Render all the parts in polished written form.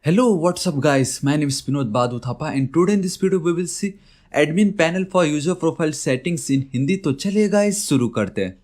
Hello, what's up guys? My name is Vinod Badhu Thapa and today in this video we will see admin panel for user profile settings in Hindi. तो चलिए guys शुरू करते हैं।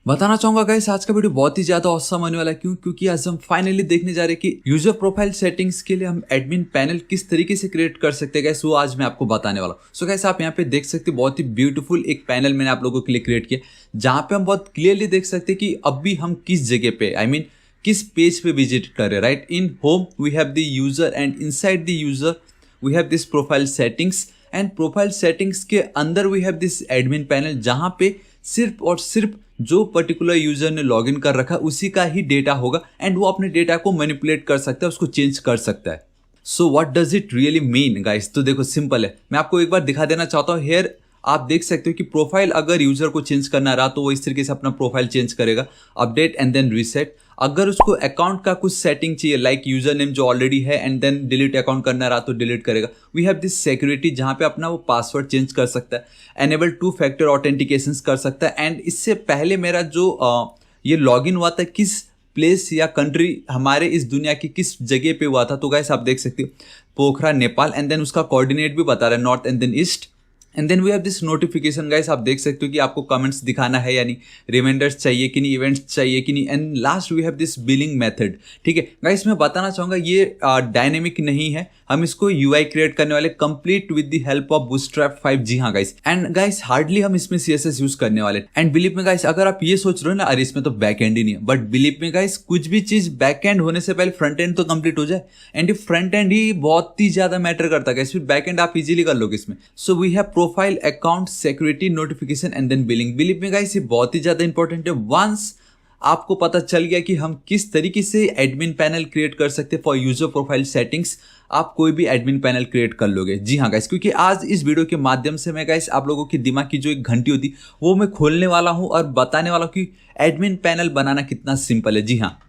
बताना चाहूंगा guys आज का वीडियो बहुत ही ज्यादा औसम होने वाला है। क्योंकि आज हम फाइनली देखने जा रहे हैं कि यूजर प्रोफाइल सेटिंग्स के लिए हम एडमिन पैनल किस तरीके से क्रिएट कर सकते हैं गाइस, वो आज मैं आपको बताने वाला हूँ। सो गाइस आप यहाँ पे देख सकते हैं बहुत ही ब्यूटीफुल एक पैनल मैंने आप लोगों के लिए क्रिएट किया, जहाँ पे हम बहुत क्लियरली देख सकते हैं कि अभी हम किस जगह पे किस पेज पे विजिट कर रहे हैं। Right, in home we have the user and inside the user we have this profile settings and profile settings के अंदर we have this admin panel, जहाँ पे सिर्फ और सिर्फ जो पर्टिकुलर यूजर ने लॉगिन कर रखा है उसी का ही डेटा होगा एंड वो अपने डेटा को मैनिपुलेट कर सकता है, उसको चेंज कर सकता है। So what does it really mean guys? तो देखो सिंपल है, मैं आपको एक बार दिखा देना चाहता हूँ। हेयर आप देख सकते हो कि प्रोफाइल अगर यूजर को चेंज करना रहा तो वो इस तरीके से अपना प्रोफाइल चेंज करेगा, अपडेट एंड देन रीसेट। अगर उसको अकाउंट का कुछ सेटिंग चाहिए लाइक यूजर नेम जो ऑलरेडी है एंड देन डिलीट अकाउंट करना रहा तो डिलीट करेगा। वी हैव दिस सिक्योरिटी जहाँ पे अपना वो पासवर्ड चेंज कर सकता है, एनेबल 2 फैक्टर ऑथेंटिकेशन कर सकता है। एंड इससे पहले मेरा जो ये लॉगिन हुआ था किस प्लेस या कंट्री हमारे इस दुनिया की किस जगह पे हुआ था, तो गाइस आप देख सकते हो पोखरा नेपाल एंड देन उसका कोऑर्डिनेट भी बता रहा है north and then east. And then we have this notification guys, आप देख सकते हो कि आपको कमेंट्स दिखाना है या नहीं, रिमाइंडर्स चाहिए कि नहीं, इवेंट्स चाहिए कि नहीं। And last we have this billing method. ठीक है गाइस, मैं बताना चाहूँगा ये डायनेमिक नहीं है, हम इसको यूआई क्रिएट करने वाले complete with the help of bootstrap 5। जी हाँ गाइस, एंड गाइस हार्डली हम इसमें सीएसएस यूज करने वाले। एंड बिलीव में गाइस अगर आप ये सोच रहे हो ना अरे इसमें तो बैक एंड ही नहीं है, बट बिलीव में गाइस कुछ भी चीज बैक एंड होने से पहले फ्रंट एंड तो कंप्लीट हो जाए। एंड ये फ्रंट एंड ही बहुत ही ज्यादा मैटर करता है, फिर बैक एंड आप इजीली कर लोगे इसमें। So we have profile, account, security, notification and then billing. Believe me guys ये बहुत ही ज्यादा इंपॉर्टेंट है। वंस आपको पता चल गया कि हम किस तरीके से एडमिन पैनल क्रिएट कर सकते हैं फॉर यूजर प्रोफाइल सेटिंग्स, आप कोई भी एडमिन पैनल क्रिएट कर लोगे। जी हाँ गाइस, क्योंकि आज इस वीडियो के माध्यम से मैं गाइस आप लोगों के दिमाग की जो एक घंटी होती वो मैं खोलने वाला हूं और बताने वाला हूं कि एडमिन पैनल बनाना कितना सिंपल है। जी हाँ,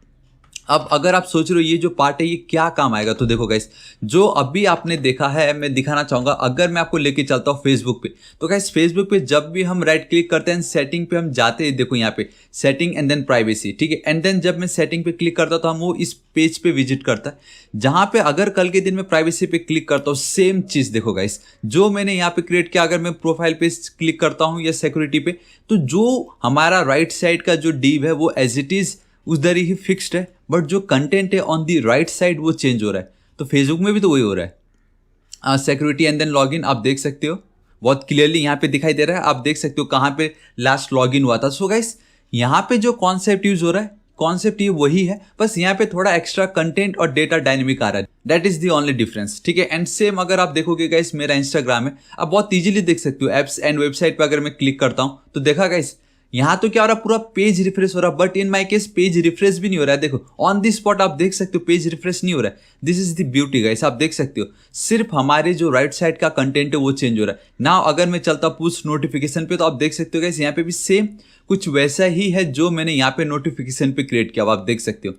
अब अगर आप सोच रहे हो ये जो पार्ट है ये क्या काम आएगा, तो देखो गाइस जो अभी आपने देखा है मैं दिखाना चाहूंगा। अगर मैं आपको लेके चलता हूँ फेसबुक पे, तो गाइस फेसबुक पे जब भी हम राइट क्लिक करते हैं सेटिंग पे हम जाते हैं, देखो यहाँ पे सेटिंग एंड देन प्राइवेसी। ठीक है, एंड देन जब मैं सेटिंग पे क्लिक करता हूँ तो हम वो इस पेज पे विजिट करता है, जहां पे अगर कल के दिन में प्राइवेसी पे क्लिक करता हूँ सेम चीज देखो गाइस जो मैंने यहाँ पे क्रिएट किया। अगर मैं प्रोफाइल पे क्लिक करता हूँ या सिक्योरिटी पे, तो जो हमारा राइट साइड का जो डिव है वो एज इट इज उधर ही फिक्स्ड है, बट जो कंटेंट है ऑन दी राइट साइड वो चेंज हो रहा है। तो फेसबुक में भी तो वही हो रहा है। सिक्योरिटी एंड देन लॉगिन आप देख सकते हो बहुत क्लियरली यहाँ पे दिखाई दे रहा है, आप देख सकते हो कहाँ पे लास्ट लॉगिन हुआ था। सो गाइस यहाँ पे जो कॉन्सेप्ट यूज हो रहा है कॉन्सेप्ट ये वही है, बस यहाँ पे थोड़ा एक्स्ट्रा कंटेंट और डेटा डायनेमिक आ रहा है, that is the only difference. ठीक है, एंड सेम अगर आप देखोगे गाइस मेरा इंस्टाग्राम है, आप बहुत इजीली देख सकते हो एप्स एंड वेबसाइट पे अगर मैं क्लिक करता हूँ तो देखा गाइस यहाँ तो क्या हो रहा है पूरा पेज रिफ्रेश हो रहा है, but in my case page refresh भी नहीं हो रहा है। देखो ऑन दी स्पॉट आप देख सकते हो पेज रिफ्रेश नहीं हो रहा है। This is the beauty guys, आप देख सकते हो सिर्फ हमारे जो राइट साइड का कंटेंट है वो चेंज हो रहा है। ना अगर मैं चलता पुश नोटिफिकेशन पे तो आप देख सकते हो गाइस यहाँ पे भी सेम कुछ वैसा ही है जो मैंने यहाँ पे नोटिफिकेशन पे क्रिएट किया, आप देख सकते हो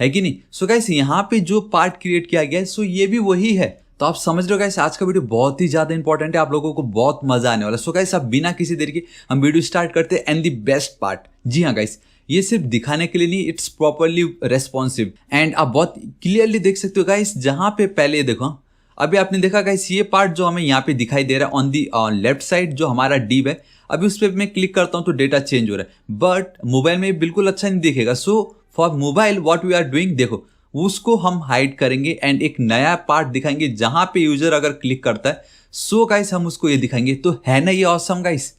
है कि नहीं। सो गाइस यहाँ पे जो पार्ट क्रिएट किया गया है सो ये भी वही है। तो आप समझ रहे हो गाइस आज का वीडियो बहुत ही ज्यादा इंपॉर्टेंट है, आप लोगों को बहुत मजा आने वाला है। सो गाइस आप बिना किसी देर के हम वीडियो स्टार्ट करते हैं। एंड द बेस्ट पार्ट, जी हाँ गाइस ये सिर्फ दिखाने के लिए नहीं, इट्स प्रॉपरली रेस्पॉन्सिव। एंड आप बहुत क्लियरली देख सकते हो गाइस जहां पे पहले देखो अभी आपने देखा गाइस ये पार्ट जो हमें यहाँ पे दिखाई दे रहा है ऑन दी लेफ्ट साइड जो हमारा डिव है, अभी उस पर मैं क्लिक करता हूँ तो डेटा चेंज हो रहा है, बट मोबाइल में बिल्कुल अच्छा नहीं दिखेगा। So for mobile what we are doing, देखो उसको हम हाइड करेंगे एंड एक नया पार्ट दिखाएंगे जहां पे यूजर अगर क्लिक करता है सो गाइस हम उसको ये दिखाएंगे। तो है ना ये ऑसम गाइस?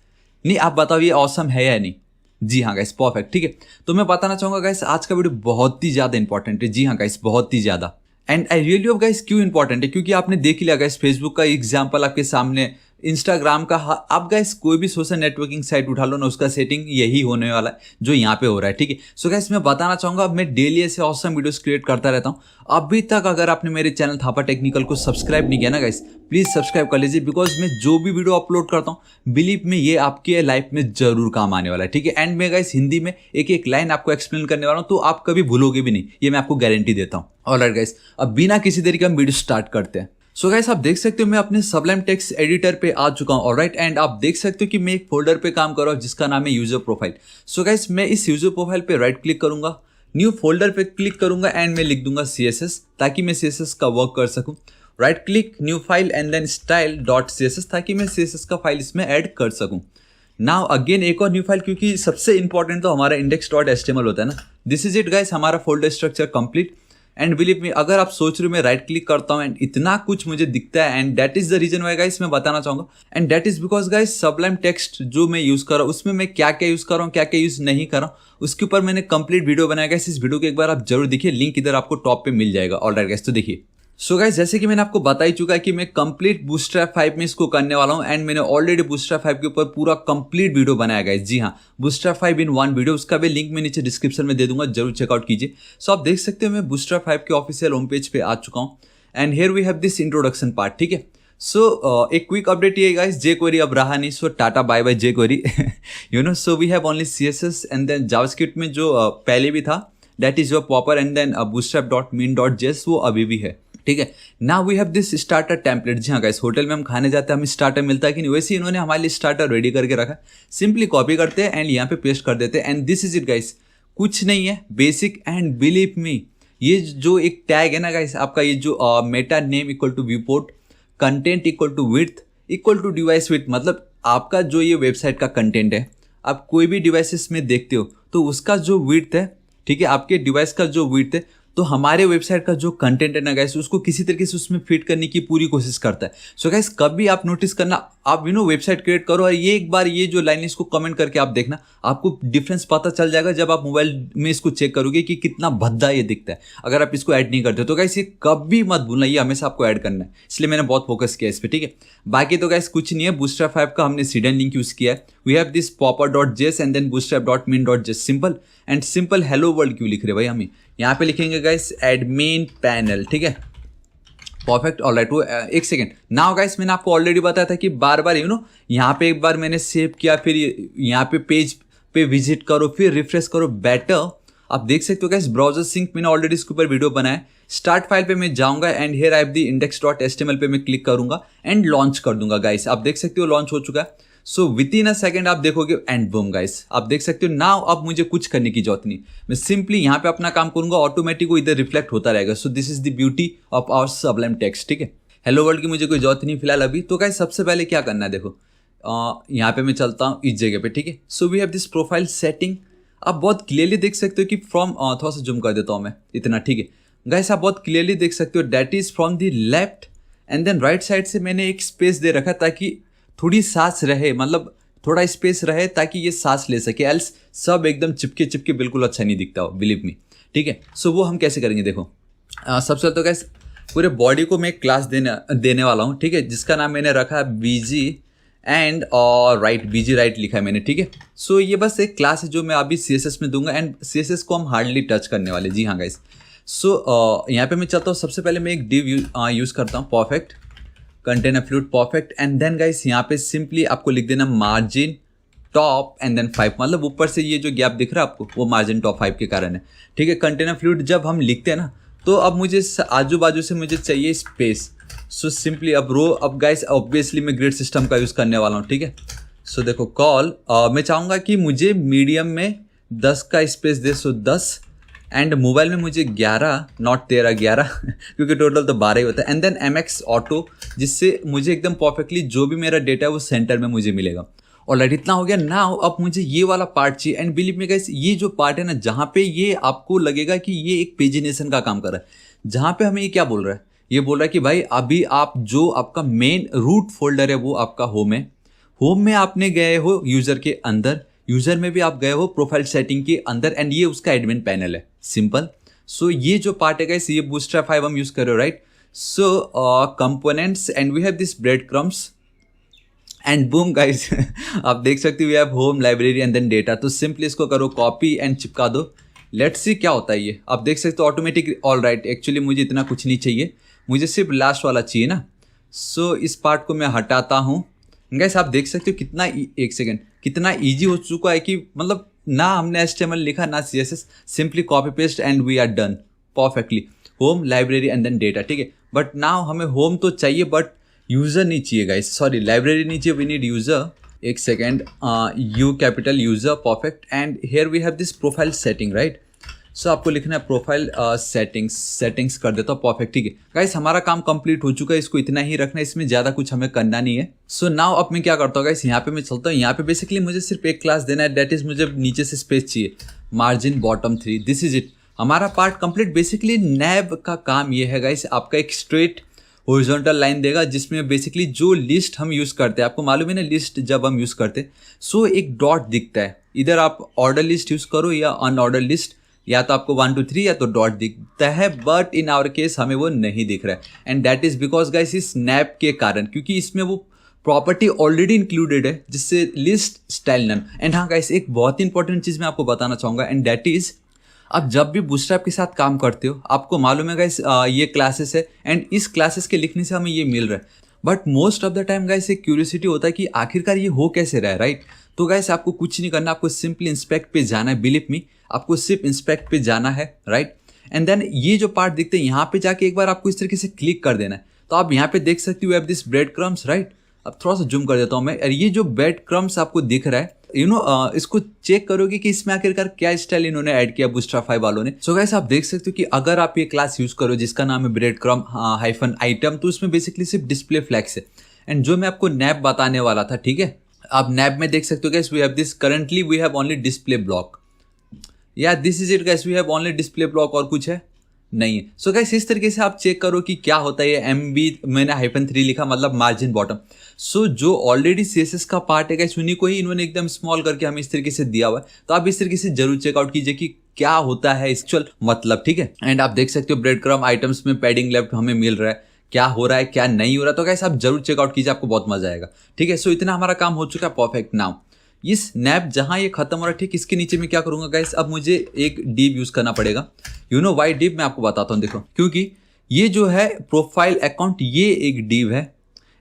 नहीं आप बताओ ये ऑसम है या नहीं? जी हाँ गाइस परफेक्ट। ठीक है, तो मैं बताना चाहूंगा गाइस आज का वीडियो बहुत ही ज्यादा इंपॉर्टेंट है। जी हाँ गाइस बहुत ही ज्यादा। And I really hope guys क्यों इंपॉर्टेंट है, क्योंकि आपने देख लिया गाइस फेसबुक का एग्जांपल आपके सामने, इंस्टाग्राम का, आप गाइस कोई भी सोशल नेटवर्किंग साइट उठा लो ना उसका सेटिंग यही होने वाला है जो यहाँ पे हो रहा है। ठीक है, सो गाइस मैं बताना चाहूंगा मैं डेली ऐसे ऑसम वीडियोस क्रिएट करता रहता हूँ। अभी तक अगर आपने मेरे चैनल थापा टेक्निकल को सब्सक्राइब नहीं किया ना गाइस प्लीज सब्सक्राइब कर लीजिए, बिकॉज मैं जो भी वीडियो अपलोड करता हूँ बिलीव में ये आपके लाइफ में जरूर काम आने वाला है। ठीक है, एंड मैं गाइस हिंदी में एक एक लाइन आपको एक्सप्लेन करने वाला हूँ तो आप कभी भूलोगे भी नहीं, ये मैं आपको गारंटी देता हूँ। ऑलराइट गाइस, अब बिना किसी देरी के हम वीडियो स्टार्ट करते हैं। सो गाइस आप देख सकते हो मैं अपने सबलाइम टेक्स्ट एडिटर पे आ चुका हूँ। ऑलराइट, एंड आप देख सकते हो कि मैं एक फोल्डर पे काम कर रहा हूँ जिसका नाम है यूजर प्रोफाइल। सो गाइस मैं इस यूजर प्रोफाइल पे राइट क्लिक करूंगा, न्यू फोल्डर पे क्लिक करूंगा एंड मैं लिख दूंगा CSS ताकि मैं CSS का वर्क कर सकूं। Right click, new file and then style dot CSS ताकि मैं CSS का फाइल इसमें ऐड कर सकूं। नाउ अगेन एक और न्यू फाइल, क्योंकि सबसे इंपॉर्टेंट तो हमारा index.html होता है ना। दिस इज इट गाइस, हमारा folder structure complete. And believe me, अगर आप सोच रहे हो मैं राइट क्लिक करता हूँ एंड इतना कुछ मुझे दिखता है, and that is the reason why guys मैं बताना चाहूंगा। And that is because guys Sublime Text जो मैं यूज कर रहा हूँ उसमें मैं क्या क्या यूज कर रहा हूँ, क्या क्या यूज नहीं कर रहा हूँ, उसके ऊपर मैंने कंप्लीट वीडियो बनाया गाइस। इस वीडियो को एक बार आप जरूर देखिए, लिंक इधर आपको टॉप पे मिल जाएगा। ऑलराइट गाइस, तो देखिए। सो गाइस, जैसे कि मैंने आपको बता ही चुका है कि मैं कंप्लीट बूटस्ट्रैप 5 में इसको करने वाला हूं, एंड मैंने ऑलरेडी बूटस्ट्रैप 5 के ऊपर पूरा कंप्लीट वीडियो बनाया गाइस। जी हाँ, बूटस्ट्रैप 5 इन 1 वीडियो, उसका भी लिंक मैं नीचे डिस्क्रिप्शन में दे दूंगा, जरूर चेकआउट कीजिए। सो आप देख सकते हो मैं बूटस्ट्रैप 5 के ऑफिशियल होम पेज पे आ चुका हूँ, and here we have this introduction part. ठीक है, सो एक क्विक अपडेट ये गाइस, jQuery अब रहा नहीं, so tata bye bye jQuery। You know, so we have only CSS and then JavaScript में जो पहले भी था that is your Popper, and then bootstrap.min.js वो अभी भी है। ठीक है, now we have this starter template. जी हाँ गाइस, होटल में हम खाने जाते हैं, हमें स्टार्टर मिलता है कि नहीं, वैसे ही इन्होंने हमारे लिए स्टार्टर रेडी करके रखा है। सिंपली कॉपी करते हैं एंड यहाँ पे पेस्ट कर देते हैं, and this is it guys. कुछ नहीं है, बेसिक। एंड बिलीव मी, ये जो एक टैग है ना गाइस, आपका ये जो meta name equal to viewport, content equal to width equal to device width, मतलब आपका जो ये वेबसाइट का कंटेंट है, आप कोई भी डिवाइसेस में देखते हो तो उसका जो विड्थ है, ठीक है, आपके डिवाइस का जो विड्थ है, तो हमारे वेबसाइट का जो कंटेंट है ना गाइस, उसको किसी तरीके से उसमें फिट करने की पूरी कोशिश करता है। सो गाइस, कभी आप नोटिस करना, आप वेबसाइट क्रिएट करो और ये एक बार ये जो लाइन इसको कमेंट करके आप देखना, आपको डिफरेंस पता चल जाएगा जब आप मोबाइल में इसको चेक करोगे कि कितना भद्दा ये दिखता है अगर आप इसको ऐड नहीं करते। तो गाइस, ये कभी मत भूलना, ये हमेशा आपको ऐड करना है, इसलिए मैंने बहुत फोकस किया इस पर। ठीक है, बाकी तो गाइस कुछ नहीं है, बूटस्ट्रैप 5 का हमने सीडन लिंक यूज किया है। We have this popper.js and then bootstrap.min.js, simple and simple. Hello world क्यों लिख रहे भाई, हमें यहाँ पे लिखेंगे गाइस एडमिन पैनल। ठीक है, परफेक्ट। ऑलराइट, वो एक सेकेंड। नाउ गाइस, मैंने आपको ऑलरेडी बताया था कि बार बार यहाँ पे एक बार मैंने सेव किया, फिर यहाँ पे पेज पे विजिट करो, फिर रिफ्रेश करो, बेटर। आप देख सकते हो गाइस, ब्राउजर सिंक मैंने ऑलरेडी इसके ऊपर वीडियो बनाया। स्टार्ट फाइल पे मैं जाऊंगा and here I have the index.html पे मैं क्लिक करूंगा एंड लॉन्च कर दूंगा गाइस। आप देख सकते हो लॉन्च हो चुका है। So with in a second आप देखोगे एंड बूम गाइस, आप देख सकते हो। नाउ अब मुझे कुछ करने की जरूरत नहीं, मैं सिंपली यहाँ पे अपना काम करूंगा, ऑटोमेटिक वो इधर रिफ्लेक्ट होता रहेगा। So this is the beauty of our Sublime Text. ठीक है, हेलो वर्ल्ड की मुझे कोई जरूरत नहीं फिलहाल अभी। तो गाइस, सबसे पहले क्या करना है, देखो यहाँ पे मैं चलता हूँ इस जगह पे। ठीक है, so we have this profile setting. आप बहुत क्लियरली देख सकते हो कि फ्रॉम, थोड़ा सा जूम कर देता हूँ मैं इतना। ठीक है गाइस, आप बहुत क्लियरली देख सकते हो that is from the left and then right side से मैंने एक स्पेस दे रखा ताकि थोड़ी सांस रहे, मतलब थोड़ा स्पेस रहे ताकि ये सांस ले सके, एल्स सब एकदम चिपके चिपके बिल्कुल अच्छा नहीं दिखता हो, बिलीव मी। ठीक है, सो वो हम कैसे करेंगे, देखो सबसे पहले तो गाइस पूरे बॉडी को मैं एक क्लास देने वाला हूँ। ठीक है, जिसका नाम मैंने रखा है बीजी एंड राइट, बीजी राइट लिखा है मैंने। ठीक है, सो ये बस एक क्लास है जो मैं अभी CSS में दूंगा, एंड CSS को हम हार्डली टच करने वाले। जी हाँ गाइस, सो यहाँ पे मैं चाहता हूँ सबसे पहले मैं एक डिव यूज़ करता हूँ, perfect container fluid, perfect. And then guys यहाँ पे सिंपली आपको लिख देना मार्जिन टॉप एंड देन 5, मतलब ऊपर से ये जो गैप दिख रहा है आपको वो मार्जिन टॉप 5 के कारण है। ठीक है, कंटेनर फ्लूइड जब हम लिखते हैं ना, तो अब मुझे आजू बाजू से मुझे चाहिए स्पेस। सो सिंपली अब गाइस ऑब्वियसली मैं ग्रिड सिस्टम का यूज़ करने वाला हूँ। ठीक है, सो देखो कॉल, मैं चाहूँगा कि मुझे मीडियम में 10 का space they, so 10, and mobile में मुझे 11 नॉट 13 11 क्योंकि टोटल तो 12 ही होता है। एंड देन MX ऑटो, जिससे मुझे एकदम परफेक्टली जो भी मेरा डेटा है वो सेंटर में मुझे मिलेगा। ऑलराइट, इतना हो गया। नाउ अब मुझे ये वाला पार्ट चाहिए, एंड बिलीव मी गाइस, ये जो पार्ट है ना, जहाँ पे ये आपको लगेगा कि ये एक पेजिनेशन का काम कर रहा है, जहाँ पे हमें ये क्या बोल रहा है, ये बोल रहा है कि भाई अभी आप जो आपका मेन रूट फोल्डर है वो आपका होम है, होम में आपने गए हो यूजर के अंदर, यूजर में भी आप गए हो प्रोफाइल सेटिंग के अंदर, एंड ये उसका एडमिन पैनल है, सिंपल। सो ये जो पार्ट है गाइस, ये बूटस्ट्रैप 5 हम यूज कर रहे हो, right. So components and we have this breadcrumbs and boom guys, आप देख सकते हो we have home, library and then data. तो सिंपली इसको करो कॉपी एंड चिपका दो, लेट्स सी क्या होता है ये। आप देख सकते हो ऑटोमेटिक। ऑलराइट, एक्चुअली मुझे इतना कुछ नहीं चाहिए, मुझे सिर्फ लास्ट वाला चाहिए ना। सो इस पार्ट को मैं हटाता हूँ गाइस। आप देख सकते हो कितना एक सेकेंड कितना ईजी हो चुका है कि मतलब ना हमने HTML लिखा ना CSS, simply copy paste and we are done perfectly. Home, library and then data. ठीक है, बट नाउ हमें होम तो चाहिए बट यूजर नहीं चाहिए गाइस, सॉरी लाइब्रेरी नहीं चाहिए, वी नीड यूजर। एक second, U capital user, perfect. And here we have this profile setting, right. So आपको लिखना है प्रोफाइल सेटिंग्स कर देता हूँ, परफेक्ट, ठीक है गाइस। हमारा काम कंप्लीट हो चुका है, इसको इतना ही रखना है, इसमें ज़्यादा कुछ हमें करना नहीं है। सो नाउ अब मैं क्या करता हूँ गाइस, यहाँ पे मैं चलता हूँ। यहाँ पे बेसिकली मुझे सिर्फ एक क्लास देना है, दैट इज मुझे नीचे से स्पेस चाहिए, margin bottom 3, this is it. हमारा पार्ट कंप्लीट। बेसिकली नैब का काम ये है गाइस, आपका एक स्ट्रेट हॉरिजॉन्टल लाइन देगा जिसमें बेसिकली जो लिस्ट हम यूज़ करते हैं, आपको मालूम है ना लिस्ट जब हम यूज़ करते हैं सो एक डॉट दिखता है। इधर आप ऑर्डर लिस्ट यूज़ करो या अनऑर्डर लिस्ट, या तो आपको 1 2 3 या तो डॉट दिखता है, बट इन आवर केस हमें वो नहीं दिख रहा है। And that is because guys इस स्नैप के कारण, क्योंकि इसमें वो प्रॉपर्टी ऑलरेडी इंक्लूडेड है जिससे लिस्ट स्टाइल नन। एंड हाँ गाइस, एक बहुत ही इंपॉर्टेंट चीज़ मैं आपको बताना चाहूँगा, एंड दैट इज़ आप जब भी बूटस्ट्रैप के साथ काम करते हो आपको मालूम है गाइस ये क्लासेस है एंड इस क्लासेस के लिखने से हमें ये मिल रहा है, but most of the time guys एक क्यूरियोसिटी होता है कि आखिरकार ये हो कैसे रहा है, राइट। तो गाइस आपको कुछ नहीं करना, आपको सिंपली इंस्पेक्ट पे जाना है, बिलीव मी आपको सिर्फ इंस्पेक्ट पे जाना है, राइट। एंड देन ये जो पार्ट दिखते हैं यहाँ पे जाके एक बार आपको इस तरीके से क्लिक कर देना है। तो आप यहाँ पे देख सकते हो have this bread crumbs, right. अब थोड़ा सा जूम कर देता हूँ मैं, और ये जो ब्रेड क्रम्स आपको दिख रहा है इसको चेक करोगे कि इसमें आखिरकार क्या स्टाइल इन्होंने ऐड किया बूटस्ट्रैप 5 वालों ने। सो गाइस आप देख सकते हो कि अगर आप ये क्लास यूज करो जिसका नाम है ब्रेड क्रम -आइटम, तो उसमें बेसिकली सिर्फ डिस्प्ले फ्लैग्स है। एंड जो मैं आपको नैप बताने वाला था, ठीक है, आप नैप में देख सकते हो guys we have this, currently we have only display block, या this is it guys, we have only display block, और कुछ है नहीं है। सो गाइस इस तरीके से आप चेक करो कि क्या होता है। ये MB मैंने -3 लिखा, मतलब मार्जिन बॉटम। सो जो ऑलरेडी CSS का पार्ट है गाइस उन्हीं को ही इन्होंने एकदम स्मॉल करके हमें इस तरीके से दिया हुआ है। तो आप इस तरीके से जरूर चेकआउट कीजिए कि क्या होता है एक्चुअल मतलब, ठीक है। एंड आप देख सकते हो ब्रेड क्रम आइटम्स में पैडिंग लेफ्ट हमें मिल रहा है, क्या हो रहा है क्या नहीं हो रहा। तो गाइस आप जरूर चेकआउट कीजिए, आपको बहुत मजा आएगा, ठीक है। सो इतना हमारा काम हो चुका है, परफेक्ट। नाउ इस नैप जहां ये खत्म हो रहा है, ठीक इसके नीचे में क्या करूंगा गाइस, अब मुझे एक डिव यूज करना पड़ेगा। यू नो वाई डिव, मैं आपको बताता हूं, देखो, क्योंकि ये जो है प्रोफाइल अकाउंट ये एक डिव है,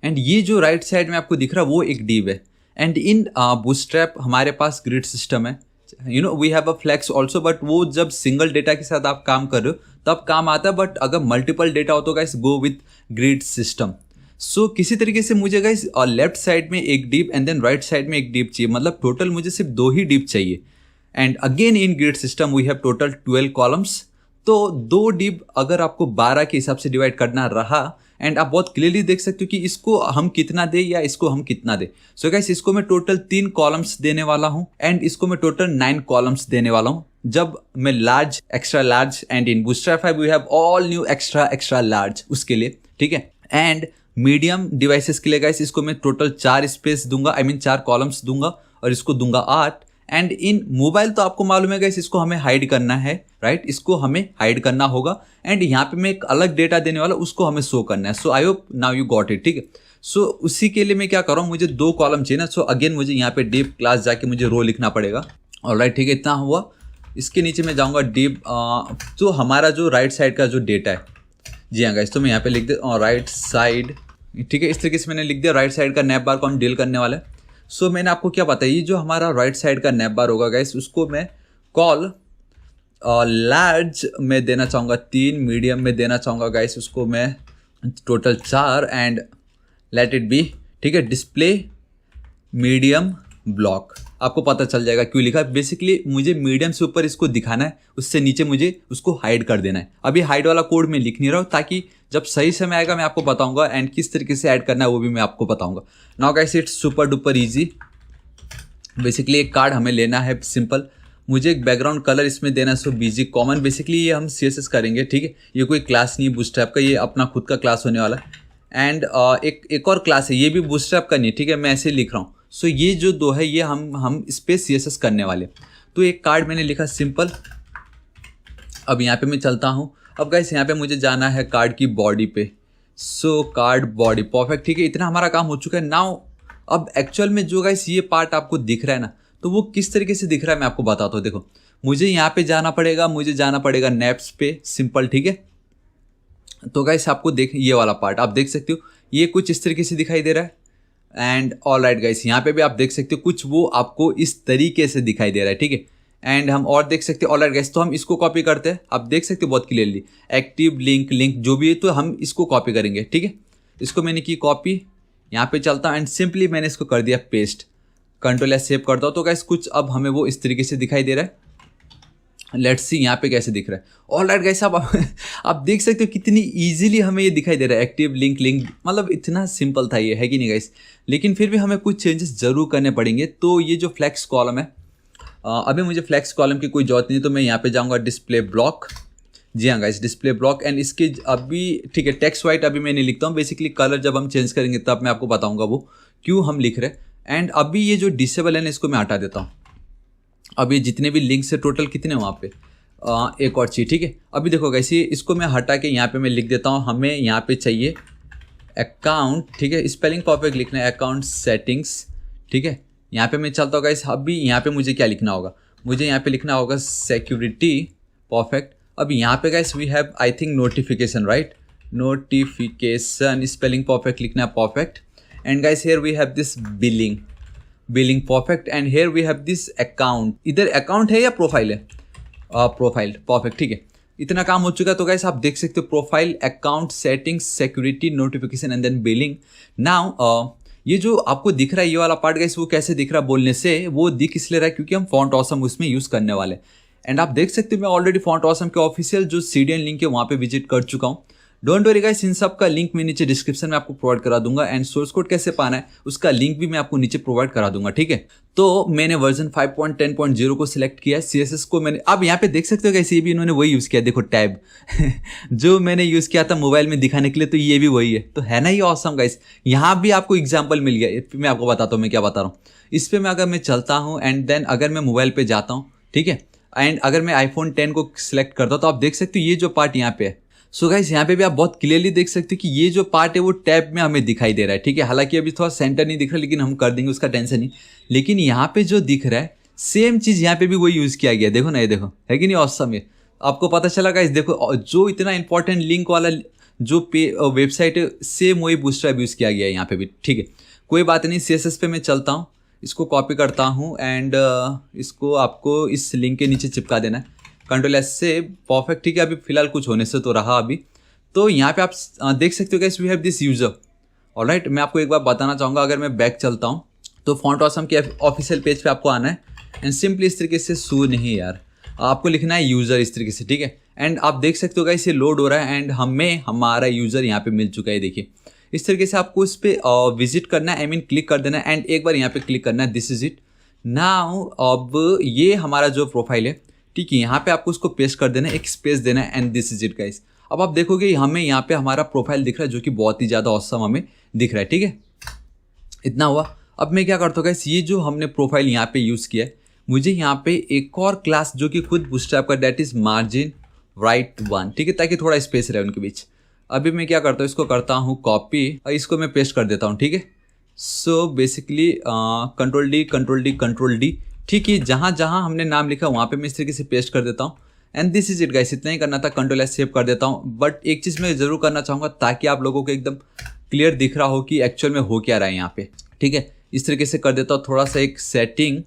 एंड ये जो राइट साइड में आपको दिख रहा है वो एक डिव है। एंड इन बूटस्ट्रैप हमारे पास ग्रिड सिस्टम है, we have a flex also, but वो जब सिंगल डेटा के साथ आप काम कर रहे हो तब काम आता है, बट अगर मल्टीपल डेटा हो तो guys go with grid system. So किसी तरीके से मुझे गाइस लेफ्ट साइड में एक div and then right side में एक डिप चाहिए, मतलब टोटल मुझे सिर्फ 2 ही डिप चाहिए। And again in grid system we have total 12 columns, तो 2 डिप अगर आपको 12 के हिसाब से डिवाइड करना रहा, एंड आप बहुत क्लियरली देख सकते हो कि इसको हम कितना दे या इसको हम कितना दे। सो गाइस इसको मैं टोटल 3 कॉलम्स देने वाला हूँ, एंड इसको मैं टोटल 9 कॉलम्स देने वाला हूँ। जब मैं large, extra large, and in bootstrap 5 we have all new extra large उसके लिए, ठीक है। एंड मीडियम डिवाइसेस के लिए गाइस इसको मैं टोटल 4 स्पेस दूंगा, आई मीन 4 कॉलम्स दूंगा, और इसको दूंगा 8। एंड इन मोबाइल तो आपको मालूम है गाइस इसको हमें हाइड करना है, राइट, इसको हमें हाइड करना होगा। एंड यहाँ पे मैं एक अलग डेटा देने वाला, उसको हमें शो करना है। So I hope now you got it, ठीक है। सो उसी के लिए मैं क्या कर रहा हूँ, मुझे 2 कॉलम चाहिए ना। सो अगेन मुझे यहाँ पे डिप क्लास जाके मुझे रो लिखना पड़ेगा, ऑलराइट, ठीक है। इतना हुआ, इसके नीचे मैं जाऊँगा डिप, तो हमारा जो राइट साइड का जो डेटा है, जी हाँ गाइस, तो मैं यहाँ पे लिख दे राइट साइड, ठीक है। इस तरीके से मैंने लिख दिया, राइट साइड का नैप बार को हम डील करने वाले हैं। सो मैंने आपको क्या बताया, ये जो हमारा राइट साइड का नैप बार होगा गाइस उसको मैं कॉल लार्ज में देना चाहूँगा 3, मीडियम में देना चाहूँगा गाइस उसको मैं total 4, and let it be, ठीक है, डिस्प्ले मीडियम ब्लॉक। आपको पता चल जाएगा क्यों लिखा है। बेसिकली मुझे मीडियम से ऊपर इसको दिखाना है, उससे नीचे मुझे उसको हाइड कर देना है। अभी हाइड वाला कोड मैं लिख नहीं रहा हूँ, ताकि जब सही समय आएगा मैं आपको बताऊंगा, एंड किस तरीके से ऐड करना है वो भी मैं आपको बताऊंगा। Now guys it's super duper easy. Basically एक कार्ड हमें लेना है सिंपल, मुझे एक बैकग्राउंड कलर इसमें देना है, सो बीजी कॉमन। बेसिकली ये हम CSS करेंगे, ठीक है, ये कोई क्लास नहीं बूटस्ट्रैप का, ये अपना खुद का क्लास होने वाला है। एंड एक और क्लास है, ये भी बूटस्ट्रैप का नहीं, ठीक है, मैं ऐसे लिख रहा हूँ। सो ये जो 2 है ये हम इस पर CSS करने वाले। तो एक कार्ड मैंने लिखा सिंपल। अब यहाँ पे मैं चलता हूँ। अब गाइस यहाँ पे मुझे जाना है कार्ड की बॉडी पे। सो कार्ड बॉडी, परफेक्ट, ठीक है, इतना हमारा काम हो चुका है। नाउ अब एक्चुअल में जो गाइस ये पार्ट आपको दिख रहा है ना, तो वो किस तरीके से दिख रहा है मैं आपको बताता हूँ। देखो मुझे यहाँ पे जाना पड़ेगा, मुझे जाना पड़ेगा नैप्स पे, सिंपल, ठीक है। तो गाइस आपको देख, ये वाला पार्ट आप देख सकते हो, ये कुछ इस तरीके से दिखाई दे रहा है। एंड ऑल राइट गाइस, यहाँ पे भी आप देख सकते हो कुछ वो आपको इस तरीके से दिखाई दे रहा है, ठीक है। एंड हम और देख सकते हैं, ऑल राइट गाइस, तो हम इसको कॉपी करते हैं। आप देख सकते हो बहुत क्लियरली, एक्टिव लिंक जो भी है, तो हम इसको कॉपी करेंगे, ठीक है। इसको मैंने की कॉपी, यहाँ पे चलता हूँ, एंड सिंपली मैंने इसको कर दिया पेस्ट। Ctrl+S सेव करता हूँ। तो गाइस कुछ अब हमें वो इस तरीके से दिखाई दे रहा है। लेट्स सी यहाँ पे कैसे दिख रहा है। ऑल राइट गाइस, आप देख सकते हो कितनी इजीली हमें ये दिखाई दे रहा है। एक्टिव लिंक लिंक मतलब इतना सिंपल था ये, है कि नहीं गाइस। लेकिन फिर भी हमें कुछ चेंजेस जरूर करने पड़ेंगे। तो ये जो फ्लेक्स कॉलम है, अभी मुझे फ्लेक्स कॉलम की कोई जरूरत नहीं, तो मैं यहाँ पे जाऊँगा डिस्प्ले ब्लॉक। जी हाँ गाइस, डिस्प्ले ब्लॉक। एंड इसके अभी ठीक है, टेक्स्ट वाइट अभी मैं नहीं लिखता हूँ। बेसिकली कलर जब हम चेंज करेंगे तब मैं आपको बताऊँगा वो क्यों हम लिख रहे हैं। एंड अभी ये जो डिसेबल है ना, इसको मैं हटा देता हूँ। अब ये जितने भी लिंक्स है टोटल कितने हैं वहाँ पे, एक और चीज़, ठीक है। अभी देखो गाइस, ये इसको मैं हटा के यहाँ पे मैं लिख देता हूँ। हमें यहाँ पे चाहिए अकाउंट, ठीक है। स्पेलिंग परफेक्ट लिखना है, अकाउंट सेटिंग्स, ठीक है। यहाँ पे मैं चलता हूँ गाइस। अभी यहाँ पे मुझे क्या लिखना होगा, मुझे यहाँ पे लिखना होगा सिक्योरिटी, परफेक्ट। अब यहाँ पे guys we have I think notification, right, notification, spelling perfect लिखना है, perfect. And guys here we have this billing, billing perfect. And here we have this account, इधर अकाउंट है या प्रोफाइल है, प्रोफाइल, परफेक्ट, ठीक है। इतना काम हो चुका है। तो गाइस आप देख सकते हो profile, account, settings, security, notification and then billing. Now ये जो आपको दिख रहा है ये वाला पार्ट गाइस, वो कैसे दिख रहा है बोलने से, वो दिख इसलिए रहा है क्योंकि हम फॉन्ट ऑसम उसमें यूज़ करने वाले। एंड आप देख सकते हो मैं ऑलरेडी फॉन्ट ऑसम के ऑफिशियल जो सीडीएन लिंक है वहाँ पे विजिट कर चुका हूँ। डोंट वरी गाइस, इन सब का लिंक मैं नीचे डिस्क्रिप्शन में आपको प्रोवाइड करा दूंगा। एंड सोर्स कोड कैसे पाना है उसका लिंक भी मैं आपको नीचे प्रोवाइड करा दूंगा, ठीक है। तो मैंने वर्जन 5.10.0 को सिलेक्ट किया है। CSS को मैंने, अब यहाँ पे देख सकते हो गाइस, ये भी इन्होंने वही यूज़ किया, देखो टैब जो मैंने यूज़ किया था मोबाइल में दिखाने के लिए, तो ये भी वही है। तो है ना ये ऑसम गाइस। यहाँ भी आपको एग्जाम्पल मिल गया। मैं आपको बताता हूँ मैं क्या बता रहा हूँ। इस पर मैं अगर मैं चलता हूँ एंड देन अगर मैं मोबाइल पर जाता हूँ, ठीक है, एंड अगर मैं iPhone 10 को सिलेक्ट करता हूँ, तो आप देख सकते हो ये जो पार्ट यहाँ पे है। सो गाइस यहाँ पे भी आप बहुत क्लियरली देख सकते हो कि ये जो पार्ट है वो टैब में हमें दिखाई दे रहा है, ठीक है। हालांकि अभी थोड़ा सेंटर नहीं दिख रहा, लेकिन हम कर देंगे, उसका टेंशन नहीं। लेकिन यहाँ पे जो दिख रहा है सेम चीज़ यहाँ पे भी वही यूज़ किया गया, देखो ना, ये देखो, है कि नहीं ऑसम। ये आपको पता चला गाइस, देखो जो इतना इंपॉर्टेंट लिंक वाला जो वेबसाइट है, सेम वही बूटस्ट्रैप यूज़ किया गया है यहाँ पे भी, ठीक है। कोई बात नहीं, CSS पे मैं चलता हूँ, इसको कॉपी करता हूँ एंड इसको आपको इस लिंक के नीचे चिपका देना है, Ctrl+S से, परफेक्ट, ठीक है। अभी फिलहाल कुछ होने से तो रहा अभी। तो यहाँ पे आप देख सकते हो guys, we have this user. Alright, मैं आपको एक बार बताना चाहूँगा, अगर मैं बैक चलता हूँ तो फॉन्ट ऑसम के ऑफिशियल पेज पे आपको आना है एंड सिंपली इस तरीके से, सू नहीं यार, आपको लिखना है यूज़र इस तरीके से, ठीक है। एंड आप देख सकते हो गाइस ये लोड हो रहा है एंड हमें हमारा यूज़र यहाँ पे मिल चुका है, देखिए। इस तरीके से आपको इस पर विजिट करना है, आई मीन क्लिक कर देना है एंड एक बार यहाँ पे क्लिक करना है, दिस इज इट नाउ। अब ये हमारा जो प्रोफाइल है, ठीक है, यहाँ पे आपको उसको पेस्ट कर देना है, एक स्पेस देना है and this is it guys. अब आप देखोगे हमें यहाँ पे हमारा प्रोफाइल दिख रहा है, जो कि बहुत ही ज़्यादा ऑसम हमें दिख रहा है, ठीक है। इतना हुआ। अब मैं क्या करता हूँ गाइस, ये जो हमने प्रोफाइल यहाँ पे यूज़ किया है, मुझे यहाँ पे एक और क्लास जो कि खुद बूटस्ट्रैप का, दैट इज मार्जिन राइट 1, ठीक है, ताकि थोड़ा स्पेस रहे उनके बीच। अभी मैं क्या करता हूँ, इसको करता हूँ कॉपी और इसको मैं पेस्ट कर देता हूँ, ठीक है। सो बेसिकली Ctrl+D, ठीक है। जहाँ जहाँ हमने नाम लिखा वहाँ पे मैं इस तरीके से पेस्ट कर देता हूँ and this is it guys. इतना ही करना था, Ctrl+S सेव कर देता हूँ। बट एक चीज़ मैं ज़रूर करना चाहूँगा ताकि आप लोगों को एकदम क्लियर दिख रहा हो कि एक्चुअल में हो क्या रहा है यहाँ पे, ठीक है। इस तरीके से कर देता हूँ थोड़ा सा एक सेटिंग,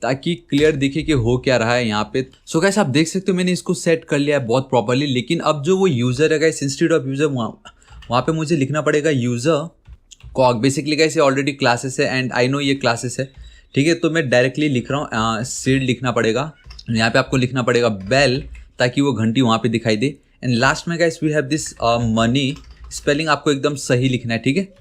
ताकि क्लियर दिखे कि हो क्या रहा है यहाँ पे। सो गाइस आप देख सकते हो मैंने इसको सेट कर लिया है बहुत प्रॉपर्ली। लेकिन अब जो वो यूज़र है गाइस, इंस्टेड ऑफ यूज़र वहाँ पे मुझे लिखना पड़ेगा यूज़र कॉग। बेसिकली गाइस ये ऑलरेडी क्लासेस है एंड आई नो ये क्लासेस है, ठीक है। तो मैं डायरेक्टली लिख रहा हूँ, सीड लिखना पड़ेगा, यहाँ पे आपको लिखना पड़ेगा बेल, ताकि वो घंटी वहाँ पे दिखाई दे। एंड लास्ट में guys we have this money, spelling आपको एकदम सही लिखना है, ठीक है।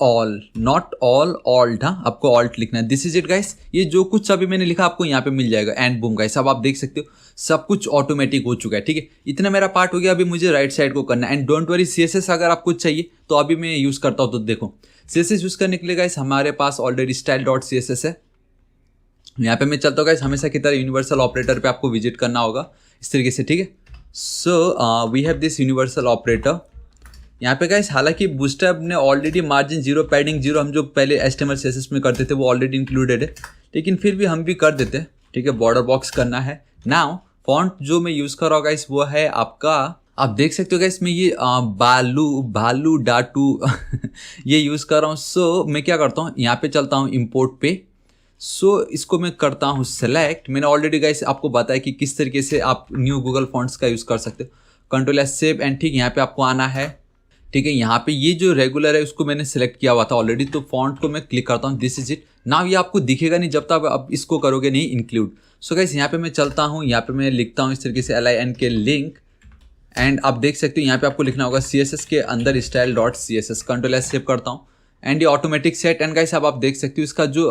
ऑल, नॉट ऑल, ऑल्ट, हाँ, आपको ऑल्ट लिखना है। This is it guys. ये जो कुछ अभी मैंने लिखा आपको यहाँ पे मिल जाएगा एंड बूम गाइस। अब आप देख सकते हो सब कुछ ऑटोमेटिक हो चुका है, ठीक है। इतना मेरा पार्ट हो गया, अभी मुझे राइट साइड को करना है। एंड डोंट वरी, CSS अगर आपको चाहिए तो अभी मैं यूज़ करता हूँ। तो देखो CSS यूज़ करने के लिए गाइस हमारे पास ऑलरेडी style.css है। यहाँ पे मैं चलता हूँ गाइस, हमेशा की तरह यूनिवर्सल ऑपरेटर पे आपको विजिट करना होगा इस तरीके से, ठीक है। So we have this universal operator यहाँ पे गाइस। हालांकि बूटस्ट्रैप ने ऑलरेडी मार्जिन 0, पैडिंग 0, हम जो पहले HTML CSS में करते थे वो ऑलरेडी इंक्लूडेड है, लेकिन फिर भी हम भी कर देते हैं, ठीक है। बॉर्डर बॉक्स करना है। नाउ फॉन्ट जो मैं यूज़ कर रहा हूँ गाइस वो है आपका, आप देख सकते हो गाइस मैं ये भालू डाटू ये यूज़ कर रहा हूँ। सो मैं क्या करता हूँ, यहाँ पे चलता हूँ इम्पोर्ट पे। सो इसको मैं करता हूँ सेलेक्ट। मैंने ऑलरेडी गाइस आपको बताया कि किस तरीके से आप न्यू गूगल फॉन्ट्स का यूज़ कर सकते हो। Ctrl+S सेव एंड ठीक यहाँ पे आपको आना है। ठीक है। यहाँ पे ये जो रेगुलर है उसको मैंने सेलेक्ट किया हुआ था ऑलरेडी, तो फॉन्ट को मैं क्लिक करता हूँ, दिस इज इट। नाउ ये आपको दिखेगा नहीं जब तक आप इसको करोगे नहीं इंक्लूड। सो गाइस यहाँ पे मैं चलता हूँ, यहाँ पे मैं लिखता हूँ इस तरीके से LIN के लिंक, एंड आप देख सकते हो यहाँ पे आपको लिखना होगा CSS के अंदर style dot CSS। Control S save करता हूँ एंड ये ऑटोमेटिक सेट। एंड गाइस अब आप देख सकते हो इसका जो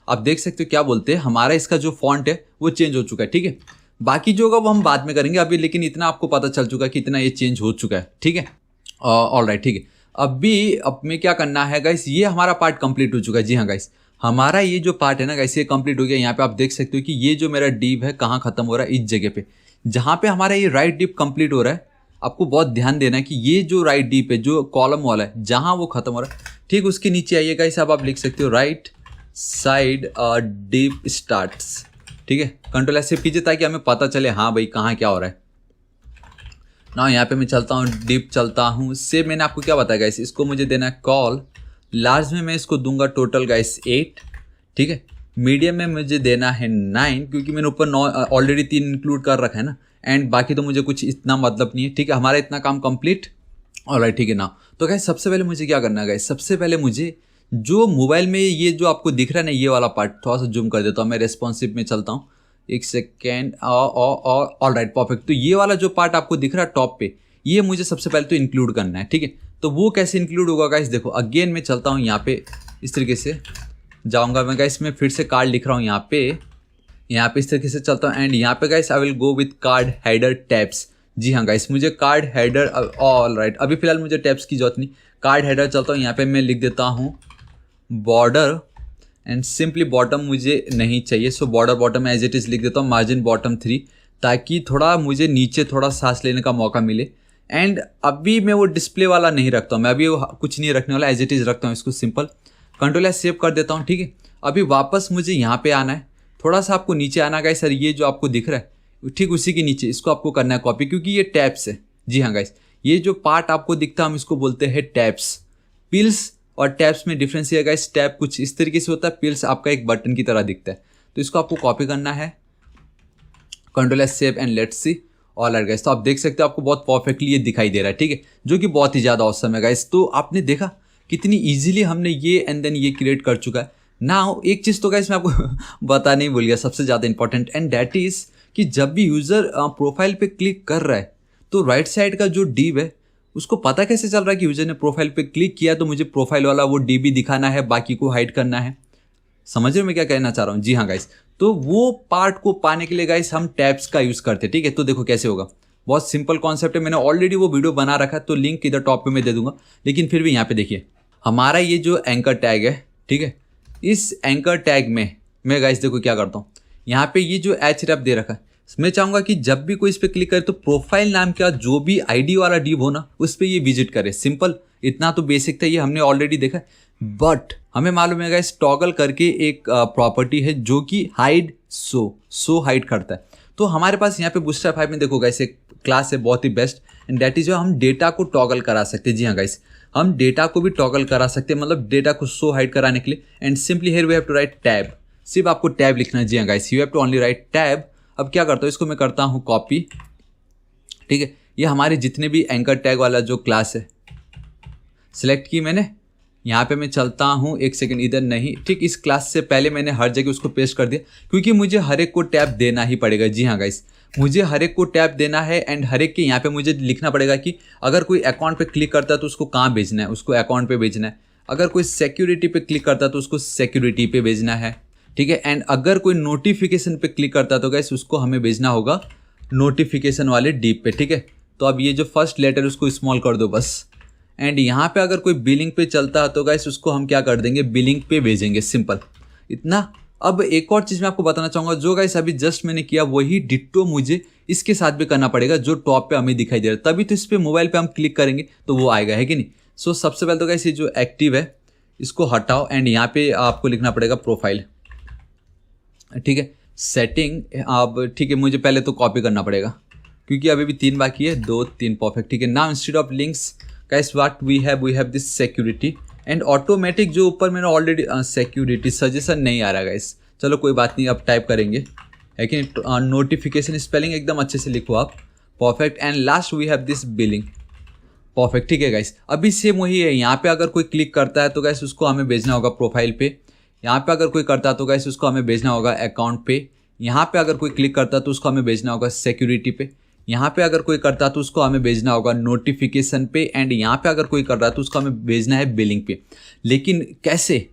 आप देख सकते हो क्या बोलते हैं, हमारा इसका जो फॉन्ट है वो चेंज हो चुका है, ठीक है। बाकी जो होगा वो हम बाद में करेंगे अभी, लेकिन इतना आपको पता चल चुका है कि इतना ये चेंज हो चुका है, ठीक है। ऑलराइट, ठीक है। अब में क्या करना है गाइस, ये हमारा पार्ट कंप्लीट हो चुका है। जी हाँ गाइस, हमारा ये जो पार्ट है ना गाइस ये कंप्लीट हो गया। यहाँ पे आप देख सकते हो कि ये जो मेरा डीप है कहाँ खत्म हो रहा है, इस जगह पे जहाँ पे हमारा ये राइट डीप कंप्लीट हो रहा है। आपको बहुत ध्यान देना है कि ये जो राइट डीप है जो कॉलम वाला है जहाँ वो खत्म हो रहा है, ठीक उसके नीचे आइए गाइस। अब आप लिख सकते हो राइट साइड डीप स्टार्ट्स, ठीक है। कंट्रोल S सेव कीजिए ताकि हमें पता चले हाँ भाई कहाँ क्या हो रहा है ना। यहाँ पे मैं चलता हूँ, डीप चलता हूँ। सेव मैंने आपको क्या बताया गाइस, इसको मुझे देना है कॉल। लार्ज में मैं इसको दूंगा टोटल गाइस 8, ठीक है। मीडियम में मुझे देना है 9 क्योंकि मैंने ऊपर ऑलरेडी 3 इंक्लूड कर रखा है ना, एंड बाकी तो मुझे कुछ इतना मतलब नहीं है, ठीक है। हमारा इतना काम कंप्लीट, ऑलराइट, ठीक है ना। तो गाइस सबसे पहले मुझे क्या करना है गाइस, सबसे पहले मुझे जो मोबाइल में ये जो आपको दिख रहा है ना ये वाला पार्ट, थोड़ा सा जूम कर देता हूँ मैं, रेस्पॉन्सिव में चलता हूँ, एक सेकेंड। Alright, perfect. तो ये वाला जो पार्ट आपको दिख रहा है टॉप पे, ये मुझे सबसे पहले तो इंक्लूड करना है, ठीक है। तो वो कैसे इंक्लूड होगा गाइस, देखो अगेन मैं चलता हूँ यहाँ पे, इस तरीके से जाऊँगा मैं गाइस। मैं फिर से कार्ड लिख रहा हूँ यहाँ पे इस तरीके से चलता हूँ, एंड यहाँ पे guys I will go with card header tabs. जी हाँ गाइस, मुझे कार्ड हेडर, ऑलराइट अभी फिलहाल मुझे टैब्स की जरूरत नहीं, कार्ड हेडर चलता हूँ। यहाँ पे मैं लिख देता हूँ बॉर्डर, एंड सिंपली बॉटम मुझे नहीं चाहिए, so border bottom as it is लिख देता हूँ, मार्जिन बॉटम 3, ताकि थोड़ा मुझे नीचे थोड़ा सांस लेने का मौका मिले। एंड अभी मैं वो डिस्प्ले वाला नहीं रखता हूँ, मैं अभी कुछ नहीं रखने वाला, एज इट इज़ रखता हूँ इसको सिंपल। कंट्रोल S सेव कर देता हूँ, ठीक है। अभी वापस मुझे यहाँ पे आना है, थोड़ा सा आपको नीचे आना गाइस सर, ये जो आपको दिख रहा है ठीक उसी के नीचे इसको आपको करना है कॉपी, क्योंकि ये टैब्स है। जी हाँ गाइस, ये जो पार्ट आपको दिखता है हम इसको बोलते हैं टैब्स। पिल्स और टैब्स में डिफरेंस ये गाइस, टैब कुछ इस तरीके से होता है, पिल्स आपका एक बटन की तरह दिखता है। तो इसको आपको कॉपी करना है, control S save and let's see. Alright guys, तो आप देख सकते हो आपको बहुत परफेक्टली ये दिखाई दे रहा है, ठीक है, जो कि बहुत ही ज़्यादा औसम है गाइस। तो आपने देखा कितनी ईजिली हमने ये एंड देन ये क्रिएट कर चुका है। नाउ एक चीज़ तो गाइस मैं आपको बताना ही भूल गया, सबसे ज़्यादा इंपॉर्टेंट, एंड दैट इज़ कि जब भी यूज़र प्रोफाइल पे क्लिक कर रहा है तो राइट साइड का जो डिव है उसको पता कैसे चल रहा है कि यूज़र ने प्रोफाइल पे क्लिक किया, तो मुझे प्रोफाइल वाला वो DB दिखाना है, बाकी को हाइड करना है। समझ रहे हो मैं क्या कहना चाह रहा हूँ? जी हाँ गाइस, तो वो पार्ट को पाने के लिए गाइस हम टैब्स का यूज़ करते हैं, ठीक है। तो देखो कैसे होगा, बहुत सिंपल कॉन्सेप्ट है, मैंने ऑलरेडी वो वीडियो बना रखा है, तो लिंक इधर टॉप पे मैं दे दूंगा। लेकिन फिर भी यहाँ पे देखिए हमारा ये जो एंकर टैग है, ठीक है, इस एंकर टैग में मैं गाइस देखो क्या करता हूँ, यहाँ पे ये जो href दे रखा है, मैं चाहूँगा कि जब भी कोई इस पर क्लिक करे तो प्रोफाइल नाम का जो भी ID वाला डिव हो ना उस पर ये विजिट करे। सिंपल, इतना तो बेसिक था, ये हमने ऑलरेडी देखा है। बट हमें मालूम है गाइस टॉगल करके एक प्रॉपर्टी है जो कि हाइड सो हाइड करता है। तो हमारे पास यहाँ पे बूस्टरफ्लाई 5 में देखो गाइस एक क्लास है बहुत ही बेस्ट, एंड दैट इज जो हम डेटा को टॉगल करा सकते हैं। जी हाँ गाइस, हम डेटा को भी टॉगल करा सकते हैं, मतलब डेटा को सो हाइड कराने के लिए। And simply here we have to write tab, सिर्फ आपको टैब लिखना है। जी हाँ guys, you have to only write tab. अब क्या करता हूँ, इसको मैं करता हूँ कॉपी, ठीक है। ये हमारे जितने भी एंकर टैग वाला जो क्लास है सिलेक्ट की मैंने, यहाँ पे मैं चलता हूँ, एक सेकंड इधर नहीं, ठीक, इस क्लास से पहले मैंने हर जगह उसको पेस्ट कर दिया, क्योंकि मुझे हर एक को टैब देना ही पड़ेगा। जी हाँ गाइस, मुझे हर एक को टैब देना है, एंड हर एक के यहाँ पे मुझे लिखना पड़ेगा कि अगर कोई अकाउंट पे क्लिक करता है तो उसको कहाँ भेजना है, उसको अकाउंट पे भेजना है। अगर कोई सिक्योरिटी पे क्लिक करता है तो उसको सिक्योरिटी पे भेजना है, ठीक है। एंड अगर कोई नोटिफिकेशन पे क्लिक करता है तो गाइस उसको हमें भेजना होगा नोटिफिकेशन वाले डीप पे, ठीक है। तो अब ये जो फर्स्ट लेटर उसको स्मॉल कर दो बस। एंड यहाँ पे अगर कोई बिलिंग पे चलता है तो गाइस उसको हम क्या कर देंगे, बिलिंग पे भेजेंगे, सिंपल इतना। अब एक और चीज़ मैं आपको बताना चाहूँगा, जो गाइस अभी जस्ट मैंने किया वही डिट्टो मुझे इसके साथ भी करना पड़ेगा, जो टॉप पे हमें दिखाई दे रहा है, तभी तो इस पर मोबाइल पे हम क्लिक करेंगे तो वो आएगा, है कि नहीं। सो सबसे पहले तो गाइस ये जो एक्टिव है इसको हटाओ, एंड यहाँ पे आपको लिखना पड़ेगा प्रोफाइल, ठीक है। सेटिंग अब ठीक है, मुझे पहले तो कॉपी करना पड़ेगा क्योंकि अभी भी 3 बाकी है, 2 3 परफेक्ट, ठीक है। Now instead of links guys what we have this security and automatic, जो ऊपर मैंने ऑलरेडी सिक्योरिटी सजेशन नहीं आ रहा गाइस, चलो कोई बात नहीं, अब टाइप करेंगे, है कि नोटिफिकेशन स्पेलिंग एकदम अच्छे से लिखो आप, perfect. And last we have this billing, perfect, ठीक है गाइस। अभी सेम वही है, यहाँ पे अगर कोई क्लिक करता है तो गाइस उसको हमें भेजना होगा प्रोफाइल पे, यहाँ पे अगर कोई करता है तो गाइस उसको हमें भेजना होगा अकाउंट पे, यहाँ पे अगर कोई क्लिक करता है तो उसको हमें भेजना होगा सिक्योरिटी पे, यहाँ पे अगर कोई करता है तो उसको हमें भेजना होगा नोटिफिकेशन पे, एंड यहाँ पे अगर कोई कर रहा है तो उसको हमें भेजना है बिलिंग पे। लेकिन कैसे,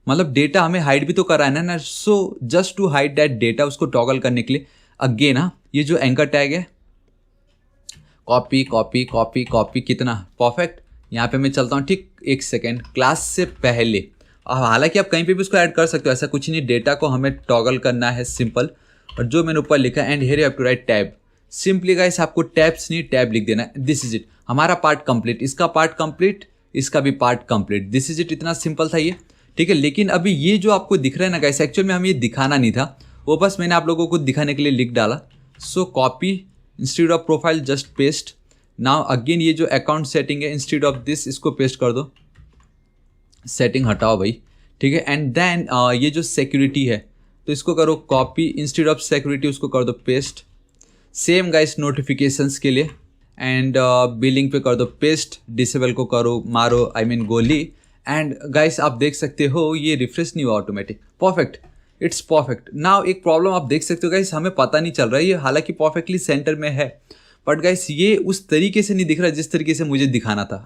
मतलब डेटा हमें हाइड भी तो कराना है ना। So just to hide that data, उसको टॉगल करने के लिए अगेन ये जो एंकर टैग है, कॉपी कॉपी कॉपी कॉपी, कितना परफेक्ट। यहाँ पे मैं चलता हूँ, ठीक, एक सेकेंड, क्लास से पहले। हालांकि आप कहीं पे भी उसको ऐड कर सकते हो, ऐसा कुछ नहीं, डेटा को हमें टॉगल करना है सिंपल। और जो मैंने ऊपर लिखा है, and here you have to write tab, simply guys आपको टैब्स नहीं टैब लिख देना है। दिस इज इट, हमारा पार्ट कंप्लीट, इसका पार्ट कंप्लीट, इसका भी part complete, this is it. इतना सिंपल था ये, ठीक है। लेकिन अभी ये जो आपको दिख रहा है ना गाइस, एक्चुअल में हमें ये दिखाना नहीं था, वो बस मैंने आप लोगों को दिखाने के लिए लिख डाला। सो copy instead of profile just paste. Now again ये जो अकाउंट सेटिंग है, इंस्टेड ऑफ दिस इसको पेस्ट कर दो, सेटिंग हटाओ भाई, ठीक है। एंड देन ये जो सिक्योरिटी है तो इसको करो कॉपी, इंस्टेड ऑफ सिक्योरिटी उसको कर दो पेस्ट। सेम गाइस नोटिफिकेशंस के लिए, एंड बिलिंग पे कर दो पेस्ट, डिसेबल को करो मारो गोली। एंड गाइस आप देख सकते हो ये रिफ्रेश नहीं हुआ automatic, perfect, it's perfect. Now एक प्रॉब्लम आप देख सकते हो गाइस, हमें पता नहीं चल रहा है, ये हालांकि परफेक्टली सेंटर में है, बट गाइस ये उस तरीके से नहीं दिख रहा जिस तरीके से मुझे दिखाना था।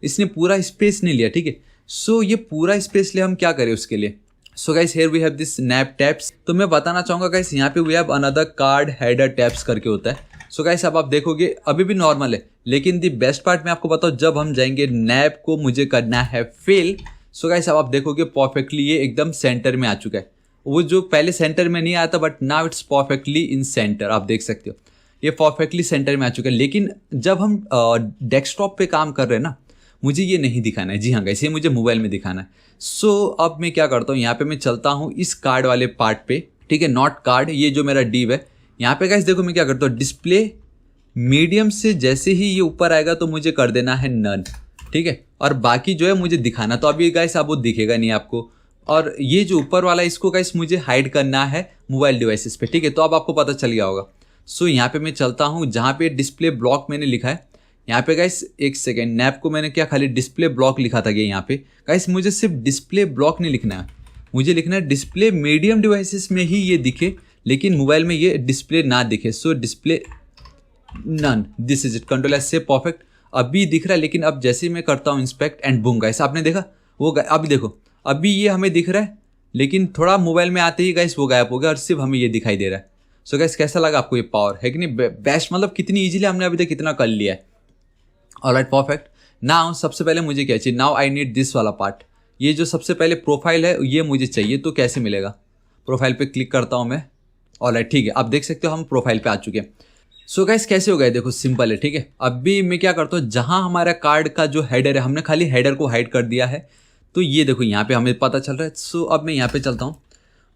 इसने पूरा स्पेस नहीं लिया, ठीक है। सो ये पूरा स्पेस लिया, हम क्या करें उसके लिए। So guys here we have this snap tabs. तो मैं बताना चाहूँगा गाइस, यहाँ पे we have another card header tabs करके होता है। सो गाइस अब आप देखोगे अभी भी नॉर्मल है, लेकिन दी बेस्ट पार्ट मैं आपको बताऊँ, जब हम जाएंगे नैप को मुझे करना है फिल। सो गाइस अब आप देखोगे परफेक्टली ये एकदम सेंटर में आ चुका है। वो जो पहले सेंटर में नहीं आया था, but now it's perfectly in centre, आप देख सकते हो ये परफेक्टली सेंटर में आ चुका है। लेकिन जब हम डेस्कटॉप पे काम कर रहे हैं ना, मुझे ये नहीं दिखाना है। जी हाँ गाइस, ये मुझे मोबाइल में दिखाना है। सो अब मैं क्या करता हूँ, यहाँ पे मैं चलता हूँ इस कार्ड वाले पार्ट पे, ठीक है, नॉट कार्ड, ये जो मेरा डिव है। यहाँ पे गाइस देखो मैं क्या करता हूँ, डिस्प्ले मीडियम से जैसे ही ये ऊपर आएगा तो मुझे कर देना है नन, ठीक है। और बाकी जो है मुझे दिखाना, तो अभी गाइस अब वो दिखेगा नहीं आपको। और ये जो ऊपर वाला इसको गाइस मुझे हाइड करना है मोबाइल डिवाइसेस पे, ठीक है। तो अब आपको पता चल गया होगा। सो यहाँ पे मैं चलता हूँ, जहाँ पे डिस्प्ले ब्लॉक मैंने लिखा है, यहाँ पे गाइस एक सेकेंड, नैप को मैंने क्या खाली डिस्प्ले ब्लॉक लिखा था कि यहाँ पे गाइस मुझे सिर्फ डिस्प्ले ब्लॉक नहीं लिखना है, मुझे लिखना है डिस्प्ले मीडियम डिवाइसेस में ही ये दिखे, लेकिन मोबाइल में ये डिस्प्ले ना दिखे। So display none, this is it, control S से परफेक्ट। अभी दिख रहा है, लेकिन अब जैसे ही मैं करता हूँ इंस्पेक्ट एंड बूम गाइस, आपने देखा वो अभी देखो, अभी ये हमें दिख रहा है, लेकिन थोड़ा मोबाइल में आते ही गाइस वो गायब हो गया और सिर्फ हमें ये दिखाई दे रहा है। सो गाइस कैसा लगा आपको ये पावर, है कि नहीं बेस्ट, मतलब कितनी इजीली हमने अभी तक कितना कर लिया है। Alright perfect. नाउ सबसे पहले मुझे क्या चाहिए, नाउ आई नीड दिस वाला पार्ट, ये जो सबसे पहले प्रोफाइल है ये मुझे चाहिए। तो कैसे मिलेगा, प्रोफाइल पे क्लिक करता हूँ मैं, ऑलराइट ठीक है। आप देख सकते हो हम प्रोफाइल पे आ चुके हैं। सो गाइस कैसे हो गए, देखो सिंपल है, ठीक है। अभी मैं क्या करता हूँ, जहाँ हमारा कार्ड का जो हेडर है, हमने खाली हेडर को हाइड कर दिया है, तो ये देखो यहाँ पे हमें पता चल रहा है। सो अब मैं यहाँ पे चलता हूँ,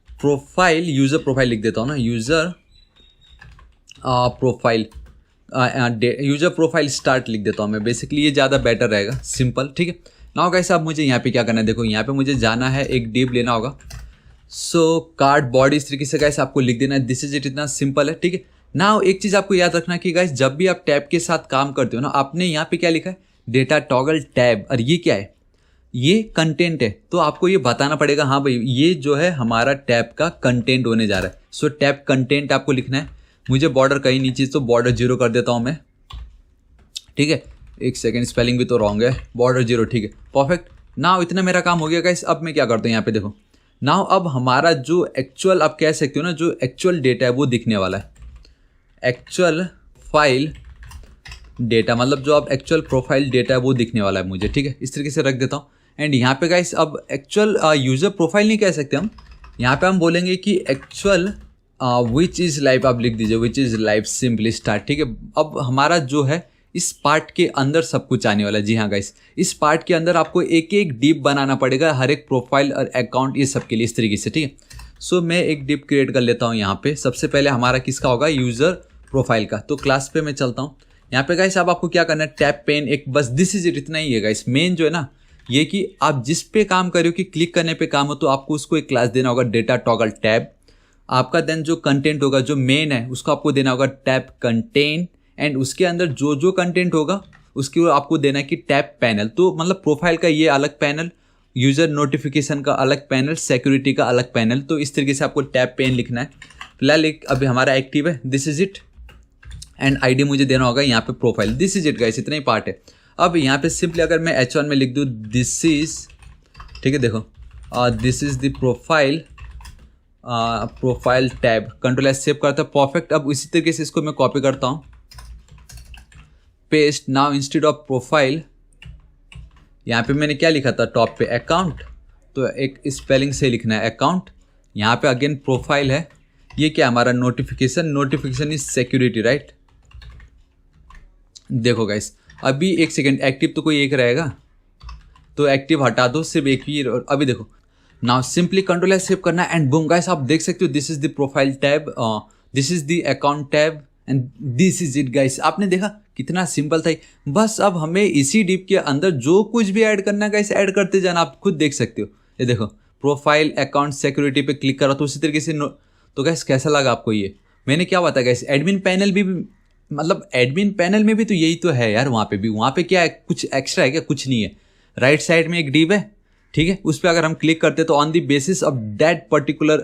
प्रोफाइल, यूज़र प्रोफाइल लिख देता हूँ ना, user profile, user profile start लिख देता हूँ मैं, बेसिकली ये ज़्यादा बेटर रहेगा, सिंपल, ठीक है। नाउ गाइस अब मुझे यहाँ पे क्या करना है, देखो यहाँ पे मुझे जाना है, एक डिव लेना होगा। सो कार्ड बॉडी इस तरीके से गाइस आपको लिख देना है, दिस इज इट, इतना सिंपल है, ठीक है। नाउ एक चीज़ आपको याद रखना कि गाइस जब भी आप टैब के साथ काम करते हो ना, आपने यहाँ पे क्या लिखा है, डेटा टॉगल टैब, और ये क्या है, ये कंटेंट है। तो आपको ये बताना पड़ेगा, हाँ भाई ये जो है हमारा टैब का कंटेंट होने जा रहा है। सो टैब कंटेंट आपको लिखना है। मुझे बॉर्डर कहीं नीचे, तो बॉर्डर 0 कर देता हूँ मैं, ठीक है। एक सेकेंड, स्पेलिंग भी तो रॉन्ग है, बॉर्डर 0, ठीक है, परफेक्ट। नाउ इतना मेरा काम हो गया गाइस। अब मैं क्या करता हूँ, यहाँ पे देखो, नाउ अब हमारा जो एक्चुअल, आप कह सकते हो ना, जो एक्चुअल डेटा है वो दिखने वाला है, एक्चुअल फाइल डेटा, मतलब जो अब एक्चुअल प्रोफाइल डेटा है वो दिखने वाला है मुझे, ठीक है। इस तरीके से रख देता हूँ। एंड यहाँ पे गाइस अब एक्चुअल यूज़र प्रोफाइल नहीं कह सकते हम, यहाँ पे हम बोलेंगे कि एक्चुअल विच इज़ लाइव, आप लिख दीजिए which is live, simply start, ठीक है। अब हमारा जो है इस पार्ट के अंदर सब कुछ आने वाला है। जी हाँ गाइस, इस पार्ट के अंदर आपको एक एक डिप बनाना पड़ेगा, हर एक प्रोफाइल और अकाउंट, ये सब के लिए, इस तरीके से, ठीक है। सो मैं एक डिप क्रिएट कर लेता हूँ यहाँ पे। सबसे पहले हमारा किसका होगा, यूज़र प्रोफाइल का। तो क्लास पे मैं चलता हूँ। यहाँ पे गाइस अब आपको क्या करना है, टैप पेन, एक बस दिस इज इट, इतना ही है गाइस। मेन जो है ना ये कि आप जिस पे काम कर रहे हो, कि क्लिक करने पे काम हो, तो आपको उसको एक क्लास देना होगा, डेटा टॉगल टैब। आपका देन जो कंटेंट होगा, जो मेन है, उसको आपको देना होगा टैब कंटेंट, एंड उसके अंदर जो जो कंटेंट होगा उसके बाद आपको देना है कि टैप पैनल, तो मतलब प्रोफाइल का ये अलग पैनल, यूज़र नोटिफिकेशन का अलग पैनल, सिक्योरिटी का अलग पैनल। तो इस तरीके से आपको टैप पेन लिखना है। फिलहाल एक अभी हमारा एक्टिव है, this is it, and ID मुझे देना होगा यहाँ पे profile, this is it guys, इतना ही पार्ट है। अब यहाँ पे सिंपली अगर मैं H1 में लिख दूँ दिस इज, ठीक है, देखो this is the profile, profile tab, control S save करता है, परफेक्ट। अब इसी तरीके से इसको मैं कॉपी करता हूँ, paste. Now instead of profile, यहाँ पे मैंने क्या लिखा था टॉप पे, अकाउंट, तो एक स्पेलिंग से लिखना है अकाउंट। यहाँ पे अगेन प्रोफाइल है, ये क्या हमारा notification, notification is security, right. देखो गाइस अभी एक सेकेंड, एक्टिव तो कोई एक रहेगा, तो एक्टिव हटा दो, सिर्फ एक ही। और अभी देखो now simply control S save करना एंड बूम गाइस, आप देख सकते हो this is the profile tab, this is the account tab and this is it guys. आपने देखा कितना सिंपल था। बस अब हमें इसी डिप के अंदर जो कुछ भी ऐड करना है गाइस ऐड करते जाना, आप खुद देख सकते हो। ये देखो प्रोफाइल अकाउंट सिक्योरिटी पे क्लिक करा तो उसी तरीके से तो गाइस कैसा लगा आपको ये, मैंने क्या बताया गाइस, एडमिन पैनल भी मतलब एडमिन पैनल में भी तो यही तो है यार, वहाँ पे भी, वहाँ पे क्या है, कुछ एक्स्ट्रा है क्या, कुछ नहीं है। राइट साइड में एक डिप है, ठीक है, उस पर अगर हम क्लिक करते तो on the basis of that particular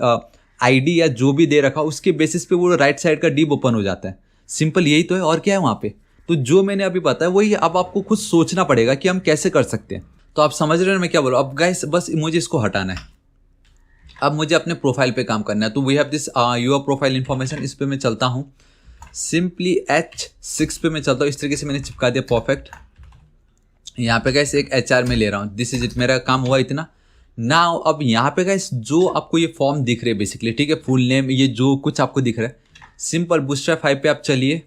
ID या जो भी दे रखा उसके बेसिस पे वो राइट साइड का डिप ओपन हो जाता है। सिंपल यही तो है, और क्या है वहाँ पे। तो जो मैंने अभी बताया वही, अब आपको खुद सोचना पड़ेगा कि हम कैसे कर सकते हैं। तो आप समझ रहे हैं मैं क्या बोल रहा हूँ। अब गाइस बस मुझे इसको हटाना है, अब मुझे अपने प्रोफाइल पे काम करना है। तो we have this your profile information, इस पे मैं चलता हूँ, सिंपली H6 पे मैं चलता हूँ, इस तरीके से मैंने चिपका दिया, परफेक्ट। यहाँ पे गाइस एक HR में ले रहा हूँ, दिस इज इट, मेरा काम हुआ इतना। नाउ अब यहाँ पे गाइस जो आपको ये फॉर्म दिख रहे हैं बेसिकली, ठीक है, फुल नेम, ये जो कुछ आपको दिख रहा है, सिंपल बूटस्ट्रैप 5 पे आप चलिए,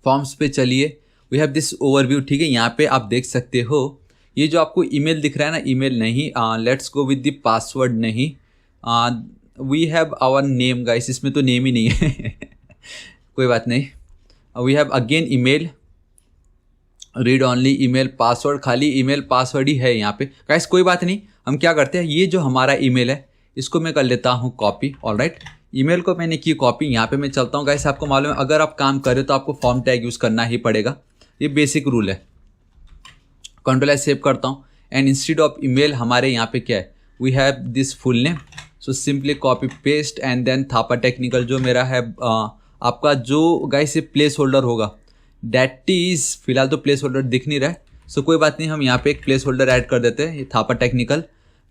फॉर्म्स पे चलिए, वी हैव दिस ओवरव्यू, ठीक है। यहाँ पे आप देख सकते हो ये जो आपको ईमेल दिख रहा है ना, ईमेल नहीं, let's go with the password नहीं, we have our name guys, इसमें तो नेम ही नहीं है कोई बात नहीं। We have again email, read only email, password खाली ईमेल पासवर्ड ही है यहाँ पे गाइस, कोई बात नहीं। हम क्या करते हैं, ये जो हमारा ईमेल है इसको मैं कर लेता हूँ कॉपी, ऑलराइट। ईमेल को मैंने की कॉपी, यहाँ पे मैं चलता हूँ गाइस। आपको मालूम है अगर आप काम करें तो आपको फॉर्म टैग यूज़ करना ही पड़ेगा, ये बेसिक रूल है। कंट्रोल एस सेव करता हूँ एंड इंस्टेड ऑफ ईमेल हमारे यहाँ पे क्या है, we have this full name, so simply copy paste and then Thapa technical जो मेरा है, आपका जो गाइस ये प्लेस होल्डर होगा, दैट इज, फिलहाल तो प्लेस होल्डर दिख नहीं रहा है, सो कोई बात नहीं, हम यहाँ पे एक प्लेस होल्डर ऐड कर देते हैं, ये थापा टेक्निकल।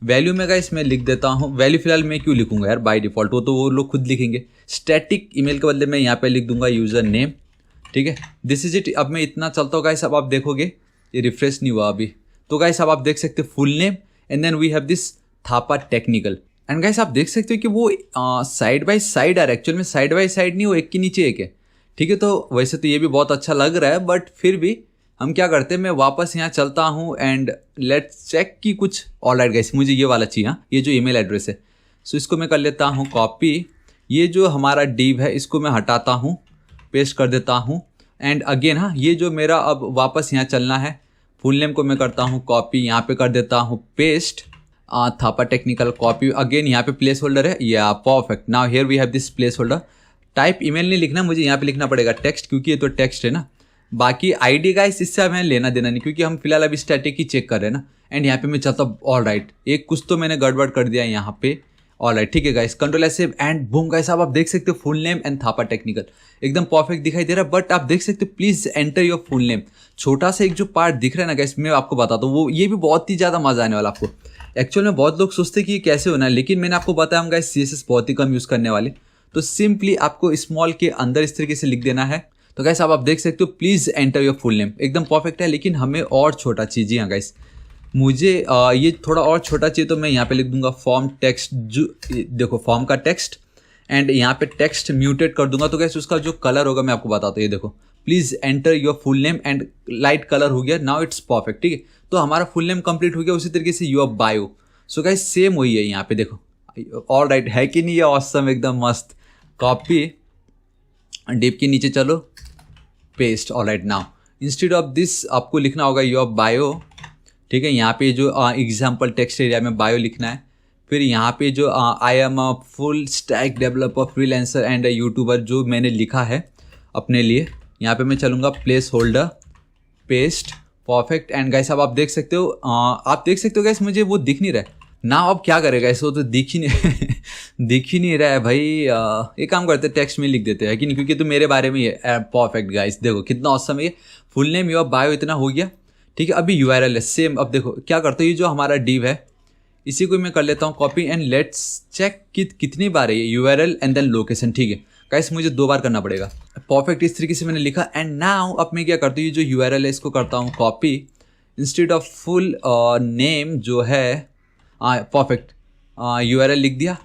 वैल्यू में गाइस मैं लिख देता हूँ, वैल्यू फिलहाल मैं क्यों लिखूंगा यार, बाय डिफॉल्ट वो तो वो लोग खुद लिखेंगे। स्टैटिक ईमेल के बदले मैं यहाँ पे लिख दूंगा यूजर नेम, ठीक है, दिस इज इट। अब मैं इतना चलता हूँ गाइस, अब आप देखोगे ये रिफ्रेश नहीं हुआ अभी, तो गाइस अब आप देख सकते हो full name and then we have this Thapa technical. And guys आप देख सकते हो कि वो साइड बाय साइड है, एक्चुअल में साइड बाय साइड नहीं, वो एक के नीचे एक है, ठीक है। तो वैसे तो ये भी बहुत अच्छा लग रहा है, बट फिर भी हम क्या करते हैं, मैं वापस यहाँ चलता हूँ एंड लेट्स चेक कि कुछ, ऑलराइट गाइस मुझे ये वाला चाहिए, ये जो ईमेल एड्रेस है, सो इसको मैं कर लेता हूँ कॉपी। ये जो हमारा डिव है इसको मैं हटाता हूँ, पेस्ट कर देता हूँ एंड अगेन हाँ, ये जो मेरा अब वापस यहाँ चलना है, फुल नेम को मैं करता हूँ कॉपी, यहाँ पे कर देता हूँ paste, Thapa technical copy, again यहाँ पे प्लेस होल्डर है, या perfect. Now here we have this placeholder. Type email नहीं लिखना मुझे, यहाँ पे लिखना पड़ेगा टेक्स्ट, क्योंकि ये तो टेक्स्ट है ना। बाकी आईडी गाइस इससे हमें लेना देना नहीं, क्योंकि हम फिलहाल अभी स्टैटिक ही चेक कर रहे हैं ना। एंड यहाँ पे मैं चाहता हूँ, ऑलराइट, एक कुछ तो मैंने गड़बड़ कर दिया यहाँ पे, ऑलराइट, ठीक है guys. Control S save and boom guys, अब आप देख सकते हो full name and Thapa technical एकदम परफेक्ट दिखाई दे रहा है। बट आप देख सकते हो, please enter your full name, छोटा सा एक जो पार्ट दिख रहा है ना गाइस, मैं आपको बताता हूँ, वो ये भी बहुत ही ज़्यादा मजा आने वाला आपको। एक्चुअल में बहुत लोग सोचते कि ये कैसे होना है, लेकिन मैंने आपको बताया हम गाइस CSS बहुत ही कम यूज़ करने वाले, तो सिंपली आपको स्मॉल के अंदर इस तरीके से लिख देना है। तो गाइस अब आप देख सकते हो, please enter your full name, एकदम परफेक्ट है, लेकिन हमें और छोटा चाहिए। हाँ गाइस मुझे ये थोड़ा और छोटा चाहिए, तो मैं यहाँ पे लिख दूंगा फॉर्म टेक्स्ट, जो देखो फॉर्म का टेक्स्ट, एंड यहाँ पे टेक्स्ट म्यूटेट कर दूंगा। तो गाइस उसका जो कलर होगा मैं आपको बताता हूँ, ये देखो, please enter your full name and light colour हो गया, नाउ इट्स परफेक्ट, ठीक है। तो हमारा फुल नेम कंप्लीट हो गया। उसी तरीके से your bio, so guys same वही है यहाँ पे, देखो, ऑलराइट है कि नहीं, ये ऑसम एकदम मस्त। कॉपी, डिप के नीचे चलो, paste, alright. Now instead of this आपको लिखना होगा योर बायो, ठीक है। यहाँ पे जो एग्जाम्पल टेक्स्ट एरिया में बायो लिखना है। फिर यहाँ पे जो I am a full stack developer freelancer and YouTuber जो मैंने लिखा है अपने लिए, यहाँ पे मैं चलूँगा place holder, paste, perfect. And guys अब आप देख सकते हो गाइस मुझे वो दिख नहीं रहा है ना। अब क्या करेगा इस, वो तो दिख ही नहीं दिख ही नहीं रहा है भाई। एक काम करते हैं, टेक्स्ट में लिख देते हैं कि नहीं, क्योंकि तो मेरे बारे में है। परफेक्ट गाइस, देखो कितना ऑसम है ये। फुल नेम योर बायो इतना हो गया, ठीक है। अभी URL है सेम। अब देखो क्या करते हो, ये जो हमारा div है इसी को मैं कर लेता हूँ कॉपी एंड लेट्स चेक कितनी बार है ये URL एंड देन लोकेशन, ठीक है गाइस। मुझे 2 बार करना पड़ेगा। परफेक्ट इस तरीके से मैंने लिखा। एंड नाउ अब मैं क्या करता हूँ, ये जो URL है इसको करता हूँ copy, instead of full name जो है परफेक्ट URL लिख दिया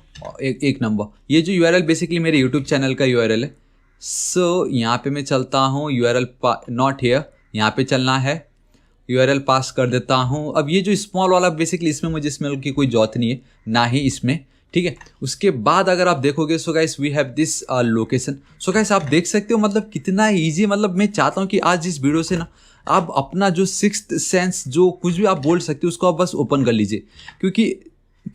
एक नंबर। ये जो URL बेसिकली मेरे यूट्यूब चैनल का URL है। सो यहाँ पे मैं चलता हूँ URL नॉट हियर, यहाँ पे चलना है, URL पास कर देता हूँ। अब ये जो स्मॉल वाला बेसिकली इसमें मुझे स्मेल की कोई जरूरत नहीं है, ना ही इसमें, ठीक है। उसके बाद अगर आप देखोगे so guys we have this location. So guys आप देख सकते हो मतलब कितना ईजी। मतलब मैं चाहता हूँ कि आज इस वीडियो से ना आप अपना जो सिक्स्थ सेंस जो कुछ भी आप बोल सकते हो उसको आप बस ओपन कर लीजिए, क्योंकि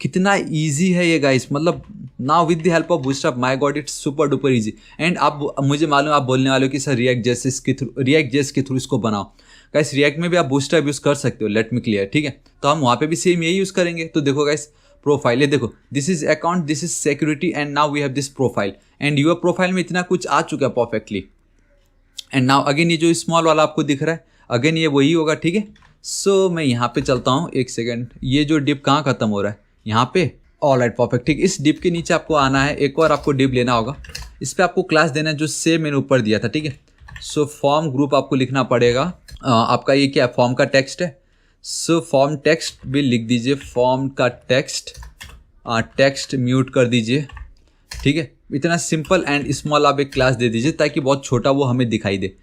कितना इजी है ये गाइस। मतलब now with the help of bootstrap, my God it's super duper easy. And आप मुझे मालूम है आप बोलने वाले हो कि सर रिएक्ट जेएस के थ्रू इसको बनाओ। गाइस रिएक्ट में भी आप बूटस्ट्रैप यूज़ कर सकते हो, लेट मी क्लियर, ठीक है। तो हम वहाँ पे भी सेम यही यूज़ करेंगे। तो देखो गाइस प्रोफाइल है, देखो this is account, this is security and now we have this profile. And your profile में इतना कुछ आ चुका है परफेक्टली। एंड नाउ अगेन ये जो स्मॉल वाला आपको दिख रहा है अगेन ये वही होगा, ठीक है। सो मैं यहाँ पे चलता हूँ, एक सेकेंड, ये जो डिप कहाँ खत्म हो रहा है, यहाँ पे। ऑल राइट परफेक्ट, ठीक। इस डिप के नीचे आपको आना है, एक और आपको डिप लेना होगा। इस पर आपको क्लास देना है जो सेम मैंने ऊपर दिया था, ठीक है। सो फॉर्म ग्रुप आपको लिखना पड़ेगा। आपका ये क्या फॉर्म का टेक्स्ट है। सो फॉर्म टेक्स्ट भी लिख दीजिए, फॉर्म का टेक्स्ट म्यूट कर दीजिए, ठीक है। इतना सिंपल एंड स्मॉल आप एक क्लास दे दीजिए ताकि बहुत छोटा वो हमें दिखाई दे।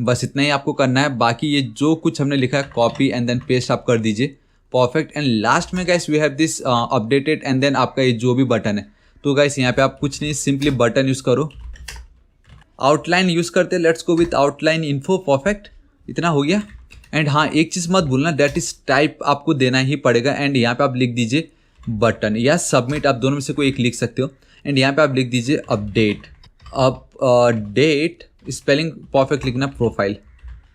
बस इतना ही आपको करना है। बाकी ये जो कुछ हमने लिखा है कॉपी एंड देन पेस्ट आप कर दीजिए, परफेक्ट। एंड लास्ट में guys we have this updated and then आपका ये जो भी बटन है। तो गाइस यहाँ पे आप कुछ नहीं, सिंपली बटन यूज़ करो। आउटलाइन यूज़ करते, let's go with outline info, perfect. इतना हो गया। एंड हाँ एक चीज़ मत भूलना, दैट इज टाइप आपको देना ही पड़ेगा। एंड यहाँ पे आप लिख दीजिए बटन या सबमिट, आप दोनों में से कोई एक लिख सकते हो। एंड यहाँ पे आप लिख दीजिए अपडेट, अपडेट स्पेलिंग परफेक्ट लिखना, प्रोफाइल,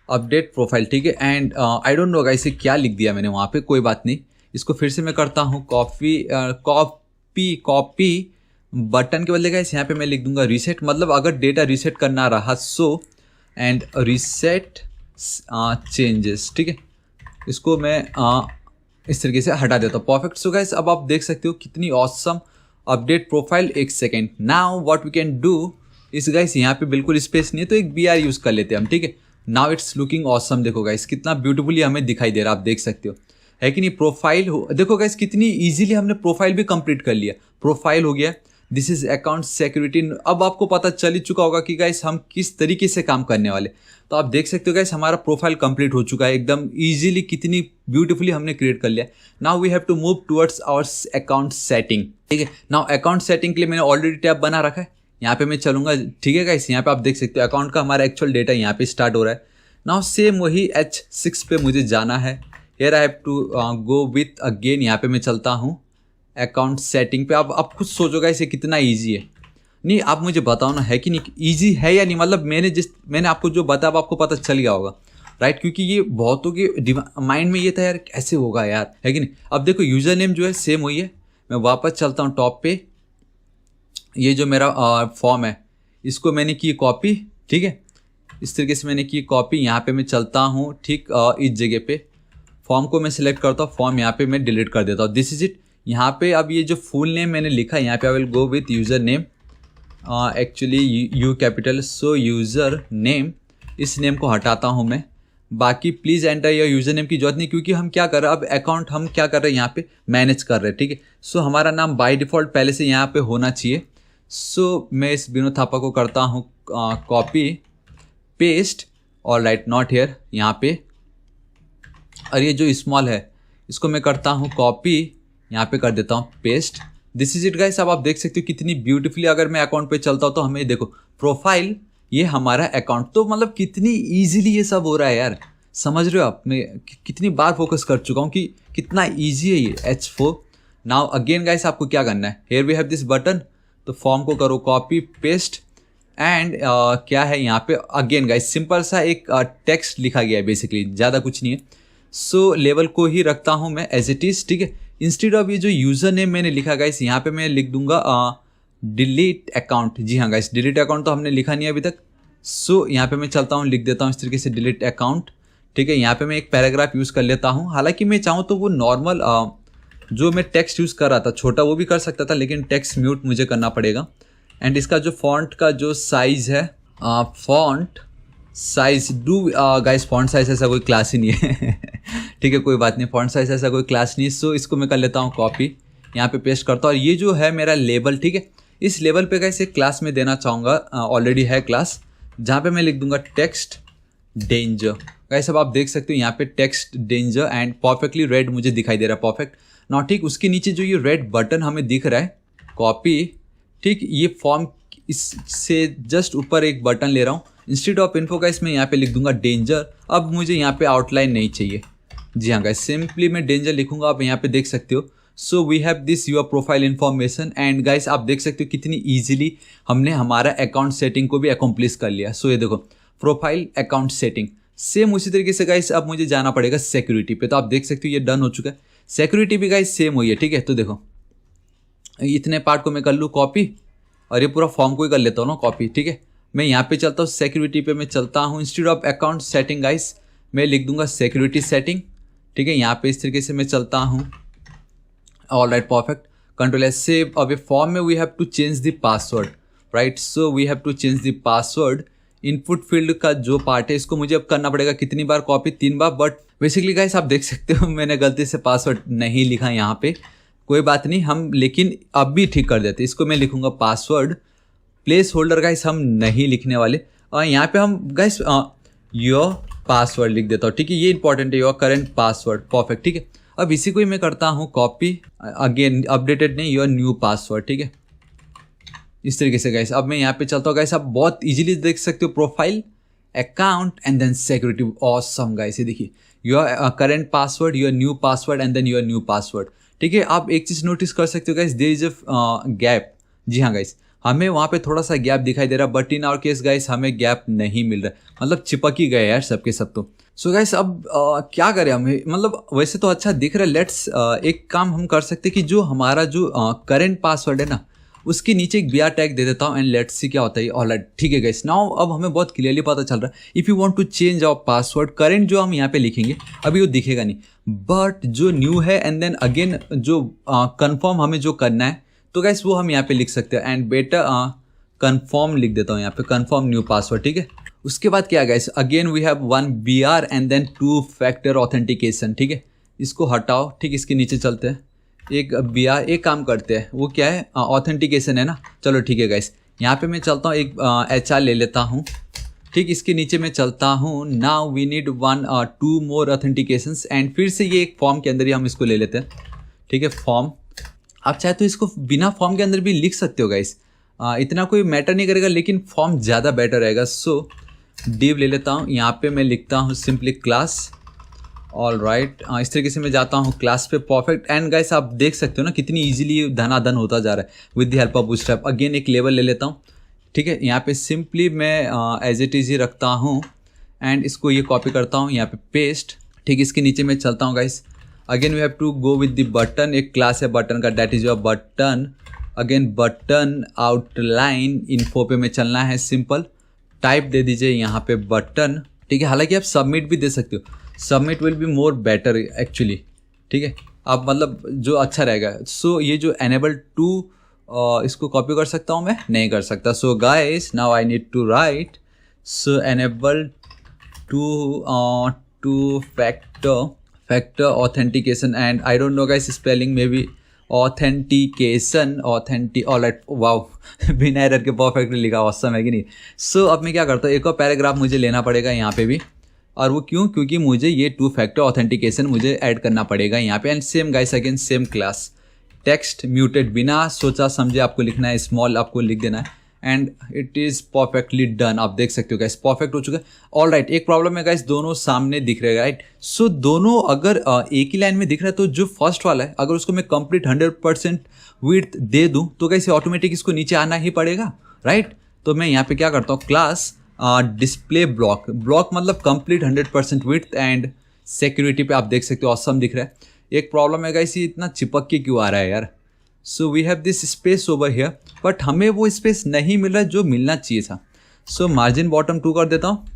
अपडेट प्रोफाइल, ठीक है। And I don't know guys क्या लिख दिया मैंने वहाँ पे, कोई बात नहीं। इसको फिर से मैं करता हूँ कॉपी बटन के बदले गाइस यहाँ पे मैं लिख दूंगा रीसेट। मतलब अगर डेटा रीसेट करना रहा सो, एंड रीसेट चेंजेस, ठीक है। इसको मैं इस तरीके से हटा देता हूँ, परफेक्ट। सो गाइस अब आप देख सकते हो कितनी ऑसम अपडेट प्रोफाइल। एक second, now what we can do is guys, यहाँ पे बिल्कुल स्पेस नहीं है तो एक BR यूज़ कर लेते हैं हम, ठीक है। नाउ इट्स लुकिंग ऑसम, देखो गाइस कितना ब्यूटीफुली हमें दिखाई दे रहा है, आप देख सकते हो है कि नहीं। प्रोफाइल हो, देखो गाइस कितनी इजीली हमने प्रोफाइल भी कंप्लीट कर लिया। प्रोफाइल हो गया, दिस इज अकाउंट सिक्योरिटी। अब आपको पता चल ही चुका होगा कि गाइस हम किस तरीके से काम करने वाले। तो आप देख सकते हो गाइस हमारा प्रोफाइल कंप्लीट हो चुका है एकदम इजीली, कितनी ब्यूटीफुली हमने क्रिएट कर लिया। Now we have to move towards our account setting, ठीक है। नाउ अकाउंट सेटिंग के लिए मैंने ऑलरेडी टैब बना रखा है, यहाँ पे मैं चलूंगा, ठीक है गाइस। यहाँ पे आप देख सकते हो अकाउंट का हमारा एक्चुअल डेटा यहाँ पे स्टार्ट हो रहा है। नाउ सेम वही H6 पे मुझे जाना है। Here I have to go with again, यहाँ पे मैं चलता हूँ अकाउंट सेटिंग पे। आप खुद सोचोगा इसे कितना ईजी है। नहीं आप मुझे बताओ ना, है कि नहीं, ईजी है या नहीं। मतलब मैंने आपको जो बताया आपको पता चल गया होगा, राइट। क्योंकि ये बहुतों के माइंड में ये था यार कैसे होगा यार, है कि नहीं। अब देखो यूज़र नेम जो है सेम वही है। मैं वापस चलता हूँ टॉप पे, ये जो मेरा फॉर्म है इसको मैंने की कॉपी, ठीक है। इस तरीके से मैंने की कॉपी, यहाँ पे मैं चलता हूँ, ठीक। इस जगह पे फॉर्म को मैं सिलेक्ट करता हूँ, फॉर्म यहाँ पे मैं डिलीट कर देता हूँ, दिस इज इट। यहाँ पे अब ये जो फुल नेम मैंने लिखा है यहाँ पे आई will go with user name, actually you capital. So user name, इस नेम को हटाता हूँ मैं। बाकी please enter your user name की जरूरत नहीं, क्योंकि हम क्या कर रहे हैं अब अकाउंट हम क्या कर रहे हैं यहाँ पे मैनेज कर रहे हैं, ठीक है। सो हमारा नाम बाय डिफ़ॉल्ट पहले से यहाँ पे होना चाहिए। सो मैं इस विनोद थापा को करता हूँ copy paste, all right not here यहाँ पे। और ये जो स्मॉल है इसको मैं करता हूँ कॉपी, यहाँ पे कर देता हूँ paste, this is it guys. अब आप देख सकते हो कितनी ब्यूटीफुली अगर मैं अकाउंट पे चलता हूँ तो हमें देखो प्रोफाइल, ये हमारा अकाउंट। तो मतलब कितनी इजीली ये सब हो रहा है यार, समझ रहे हो आप। मैं कितनी बार फोकस कर चुका हूँ कि कितना ईजी है ये H4। नाउ अगेन गाइस आपको क्या करना है, here we have this button, तो फॉर्म को करो कॉपी पेस्ट एंड क्या है यहाँ पे अगेन गाइस सिंपल सा एक टेक्स्ट लिखा गया है बेसिकली, ज़्यादा कुछ नहीं है। सो लेवल को ही रखता हूँ मैं एज इट इज़, ठीक है। इंस्टेड ऑफ ये जो यूज़र नेम मैंने लिखा गाइस, यहाँ पे मैं लिख दूंगा डिलीट अकाउंट। जी हाँ गाइस, डिलीट अकाउंट तो हमने लिखा नहीं अभी तक। सो यहाँ पे मैं चलता हूँ, लिख देता हूँ इस तरीके से डिलीट अकाउंट, ठीक है। यहाँ पे मैं एक पैराग्राफ यूज़ कर लेता हूँ। हालांकि मैं चाहूँ तो वो नॉर्मल जो मैं टेक्स्ट यूज़ कर रहा था छोटा वो भी कर सकता था, लेकिन टेक्स्ट म्यूट मुझे करना पड़ेगा। एंड इसका जो फॉन्ट का जो साइज़ है, font size do guys, font size ऐसा कोई क्लास ही नहीं है ठीक है, कोई बात नहीं, फॉन्ट साइज ऐसा कोई क्लास नहीं है। सो इसको मैं कर लेता हूँ कॉपी, यहाँ पे पेस्ट करता हूँ। और ये जो है मेरा लेबल, ठीक है, इस लेवल पे गाइस एक क्लास में देना चाहूँगा, ऑलरेडी है क्लास, जहाँ पे मैं लिख दूंगा टेक्स्ट डेंजर। गाइस अब आप देख सकते हो यहाँ पे text danger and perfectly red मुझे दिखाई दे रहा है, परफेक्ट ना, ठीक। उसके नीचे जो ये रेड बटन हमें दिख रहा है कॉपी, ठीक, ये फॉर्म इससे जस्ट ऊपर एक बटन ले रहा हूँ। इंस्टेड ऑफ इन्फो गाइस मैं यहाँ पे लिख दूंगा डेंजर। अब मुझे यहाँ पे आउटलाइन नहीं चाहिए। जी हाँ गाइस, सिंपली मैं डेंजर लिखूंगा, आप यहाँ पे देख सकते हो। So we have this your profile information and guys आप देख सकते हो कितनी ईजिली हमने हमारा अकाउंट सेटिंग को भी अकम्प्लिश कर लिया। सो ये देखो प्रोफाइल अकाउंट सेटिंग, सेम उसी तरीके से गाइस अब मुझे जाना पड़ेगा सिक्योरिटी पे। तो आप देख सकते हो ये डन हो चुका है। सिक्योरिटी भी गाइस सेम हुई है, ठीक है। तो देखो इतने पार्ट को मैं कर लूँ कॉपी और ये पूरा फॉर्म को ही कर लेता हूँ ना कॉपी, ठीक है। मैं यहाँ पे चलता हूँ सिक्योरिटी पे मैं चलता हूँ। Instead of account setting guys मैं लिख दूंगा सिक्योरिटी सेटिंग, ठीक है। यहाँ पे इस तरीके से मैं चलता हूँ। All right, perfect. Control S save. अब फॉर्म में we have to change the password, right. So we have to change the password. Input field का जो पार्ट है इसको मुझे अब करना पड़ेगा कितनी बार कॉपी, 3 बार। बट बेसिकली गाइस आप देख सकते हो मैंने गलती से पासवर्ड नहीं लिखा यहाँ पे, कोई बात नहीं, हम लेकिन अब भी ठीक कर देते। इसको मैं लिखूंगा पासवर्ड, प्लेस होल्डर गाइस हम नहीं लिखने वाले। और यहाँ पे हम गाइस योर पासवर्ड लिख देता हूँ, ठीक है। ये इंपॉर्टेंट है, योर करेंट पासवर्ड, परफेक्ट, ठीक है। अब इसी को ही मैं करता हूँ कॉपी, अगेन अपडेटेड नहीं, योर न्यू पासवर्ड, ठीक है। इस तरीके से गाइस अब मैं यहाँ पे चलता हूँ। गाइस आप बहुत इजीली देख सकते हो profile account and then security, awesome guys. ये देखिए your current password, your new password and then your new password, ठीक है। आप एक चीज़ नोटिस कर सकते हो guys, there is a gap. जी हाँ गाइस, हमें वहाँ पे थोड़ा सा गैप दिखाई दे रहा है, but in our case guys हमें गैप नहीं मिल रहा है, मतलब चिपक ही गए यार सबके सब। तो सो गाइस अब क्या करें हमें, मतलब वैसे तो अच्छा दिख रहा है। लेट्स एक काम हम कर सकते हैं कि जो हमारा जो करेंट पासवर्ड है ना उसके नीचे एक BR टैग दे देता हूँ एंड लेट्स सी क्या होता है। ऑलराइट, ठीक है गाइस, नाउ अब हमें बहुत क्लियरली पता चल रहा है। If you want to change our password, current जो हम यहाँ पे लिखेंगे अभी वो दिखेगा नहीं, बट जो न्यू है एंड देन अगेन जो कंफर्म हमें जो करना है तो गाइस वो हम यहाँ पे लिख सकते हैं। एंड बेटर कंफर्म लिख देता हूँ यहाँ पे, कंफर्म न्यू पासवर्ड, ठीक है। उसके बाद क्या guys, again we have 1 BR and then 2 factor authentication, ठीक है। इसको हटाओ, ठीक, इसके नीचे चलते हैं। एक BR, एक काम करते हैं, वो क्या है, ऑथेंटिकेशन है ना। चलो ठीक है गाइस, यहाँ पे मैं चलता हूँ, एक HR ले लेता हूँ, ठीक। इसके नीचे मैं चलता हूँ। Now we need 2 more authentications and फिर से ये एक फॉर्म के अंदर ही हम इसको ले लेते हैं, ठीक है। फॉर्म आप चाहे तो इसको बिना फॉर्म के अंदर भी लिख सकते हो गाइस, इतना कोई मैटर नहीं करेगा, लेकिन फॉर्म ज़्यादा बेटर रहेगा। सो डिव ले लेता हूँ, यहाँ पे मैं लिखता हूँ सिंपली क्लास। ऑल राइट, इस तरीके से मैं जाता हूँ क्लास पे, परफेक्ट। एंड गाइस आप देख सकते हो ना कितनी इजीली धनाधन होता जा रहा है with the help of bootstrap. Again एक लेवल ले लेता हूँ, ठीक है। यहाँ पे सिंपली मैं एज इट इज़ ही रखता हूँ एंड इसको ये कॉपी करता हूँ यहाँ पे पेस्ट, ठीक। इसके नीचे मैं चलता हूँ guys. Again we have to go with the button, एक क्लास है बटन का, that is your button. Again button outline info पे में चलना है, सिंपल टाइप दे दीजिए यहाँ पे बटन, ठीक है। हालांकि आप सबमिट भी दे सकते हो, submit will be more better actually, ठीक है। आप मतलब जो अच्छा रहेगा। सो ये जो एनेबल टू इसको कॉपी कर सकता हूँ मैं, नहीं कर सकता। So guys now I need to write, so enable two factor authentication and I don't know guys spelling may be authentication alright, wow बिना एरर के परफेक्टली लिखा, ऑसम है कि नहीं। सो अब मैं क्या करता हूँ, एक और पैराग्राफ मुझे लेना पड़ेगा यहाँ पे भी, और वो क्यों, क्योंकि मुझे ये 2 फैक्टर ऑथेंटिकेशन मुझे ऐड करना पड़ेगा यहाँ पे। And same guys again same class, text muted, बिना सोचा समझे आपको लिखना है, स्मॉल आपको लिख देना है and it is perfectly done. आप देख सकते हो गाइस परफेक्ट हो चुका है। ऑल राइट, एक प्रॉब्लम है गाइस, दोनों सामने दिख रहे हैं, राइट। सो दोनों अगर एक ही लाइन में दिख रहा है तो जो फर्स्ट वाला है अगर उसको मैं कंप्लीट 100% विड्थ दे दूं तो गाइस ऑटोमेटिक इसको नीचे आना ही पड़ेगा, राइट। तो मैं यहाँ पे क्या करता हूँ, क्लास डिस्प्ले ब्लॉक, ब्लॉक मतलब कंप्लीट 100% विड्थ एंड सिक्योरिटी पे आप देख सकते हो ऑसम दिख रहा है। एक प्रॉब्लम है गाइस, ये इतना चिपक के क्यों आ रहा है यार। So we have this space over here, but हमें वो स्पेस नहीं मिल रहा जो मिलना चाहिए था। सो मार्जिन बॉटम 2 कर देता हूँ,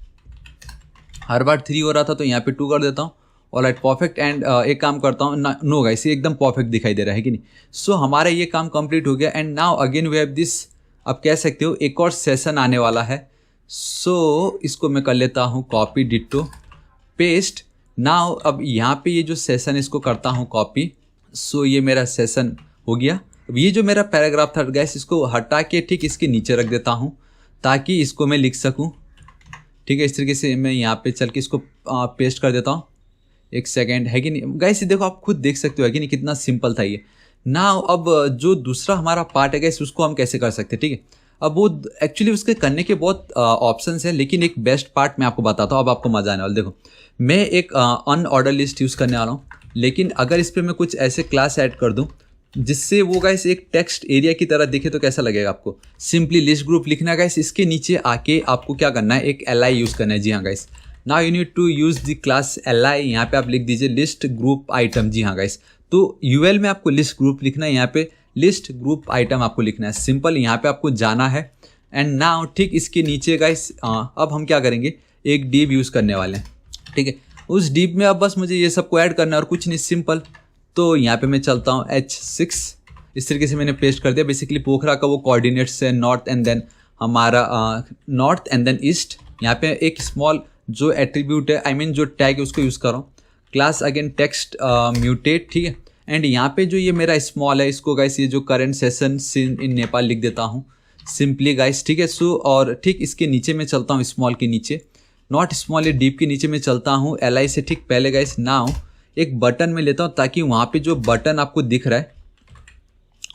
हर बार 3 हो रहा था तो यहाँ पे 2 कर देता हूँ। Alright perfect. एंड एक काम करता हूँ, नो गाइस ये एकदम परफेक्ट दिखाई दे रहा है कि नहीं। सो हमारा ये काम कंप्लीट हो गया and now again we have this, आप कह सकते हो एक और सेशन आने वाला है। सो इसको मैं कर लेता हूँ कॉपी, डिट्टो, पेस्ट। नाउ अब यहाँ पे ये जो सेशन इसको करता हूँ कॉपी। सो ये मेरा सेशन हो गया। अब ये जो मेरा पैराग्राफ था गाइस इसको हटा के ठीक इसके नीचे रख देता हूँ ताकि इसको मैं लिख सकूँ। ठीक है, इस तरीके से मैं यहाँ पे चल के इसको पेस्ट कर देता हूँ। एक सेकेंड, है कि नहीं गाइस, ये देखो आप खुद देख सकते हो है कि नहीं, कितना सिंपल था ये। नाउ अब जो दूसरा हमारा पार्ट है गाइस उसको हम कैसे कर सकते हैं। ठीक है, अब वो एक्चुअली उसके करने के बहुत ऑप्शंस हैं, लेकिन एक बेस्ट पार्ट मैं आपको बताता हूँ, अब आपको मजा आने वाला। देखो मैं एक अनऑर्डर लिस्ट यूज़ करने वाला हूँ, लेकिन अगर इस पर मैं कुछ ऐसे क्लास ऐड कर दूँ जिससे वो गाइस एक टेक्स्ट एरिया की तरह दिखे तो कैसा लगेगा आपको। सिंपली लिस्ट ग्रुप लिखना है गाइस, इसके नीचे आके आपको क्या करना है, एक एल यूज़ करना है। जी हाँ guys, now you need to use the class L. यहाँ पे आप लिख दीजिए लिस्ट ग्रुप आइटम। जी हाँ गाइस, तो यूएल में आपको लिस्ट ग्रुप लिखना है, यहाँ पे लिस्ट ग्रुप आइटम आपको लिखना है। सिंपल, यहाँ पे आपको जाना है एंड नाउ ठीक इसके नीचे गाइस अब हम क्या करेंगे, एक डिव यूज़ करने वाले हैं। ठीक है, उस डिव में अब बस मुझे ये सबको ऐड करना है और कुछ नहीं, सिंपल। तो यहाँ पे मैं चलता हूँ H6, इस तरीके से मैंने पेस्ट कर दिया। बेसिकली पोखरा का वो कोऑर्डिनेट्स है, नॉर्थ एंड देन हमारा नॉर्थ एंड देन ईस्ट। यहाँ पे एक स्मॉल जो एट्रीब्यूट है, आई मीन जो टैग है उसको यूज़ कर रहा हूँ, क्लास अगेन टेक्स्ट म्यूटेट। ठीक है, एंड यहाँ पे जो ये मेरा स्मॉल है इसको गाइस ये जो करंट सेशन इन नेपाल लिख देता हूँ सिंपली गाइस। ठीक है, सो और ठीक इसके नीचे मैं चलता हूँ, स्मॉल के नीचे, नॉट स्मॉल, ये डीप के नीचे मैं चलता हूँ LI से ठीक पहले गाइस। नाउ एक बटन में लेता हूँ ताकि वहाँ पे जो बटन आपको दिख रहा है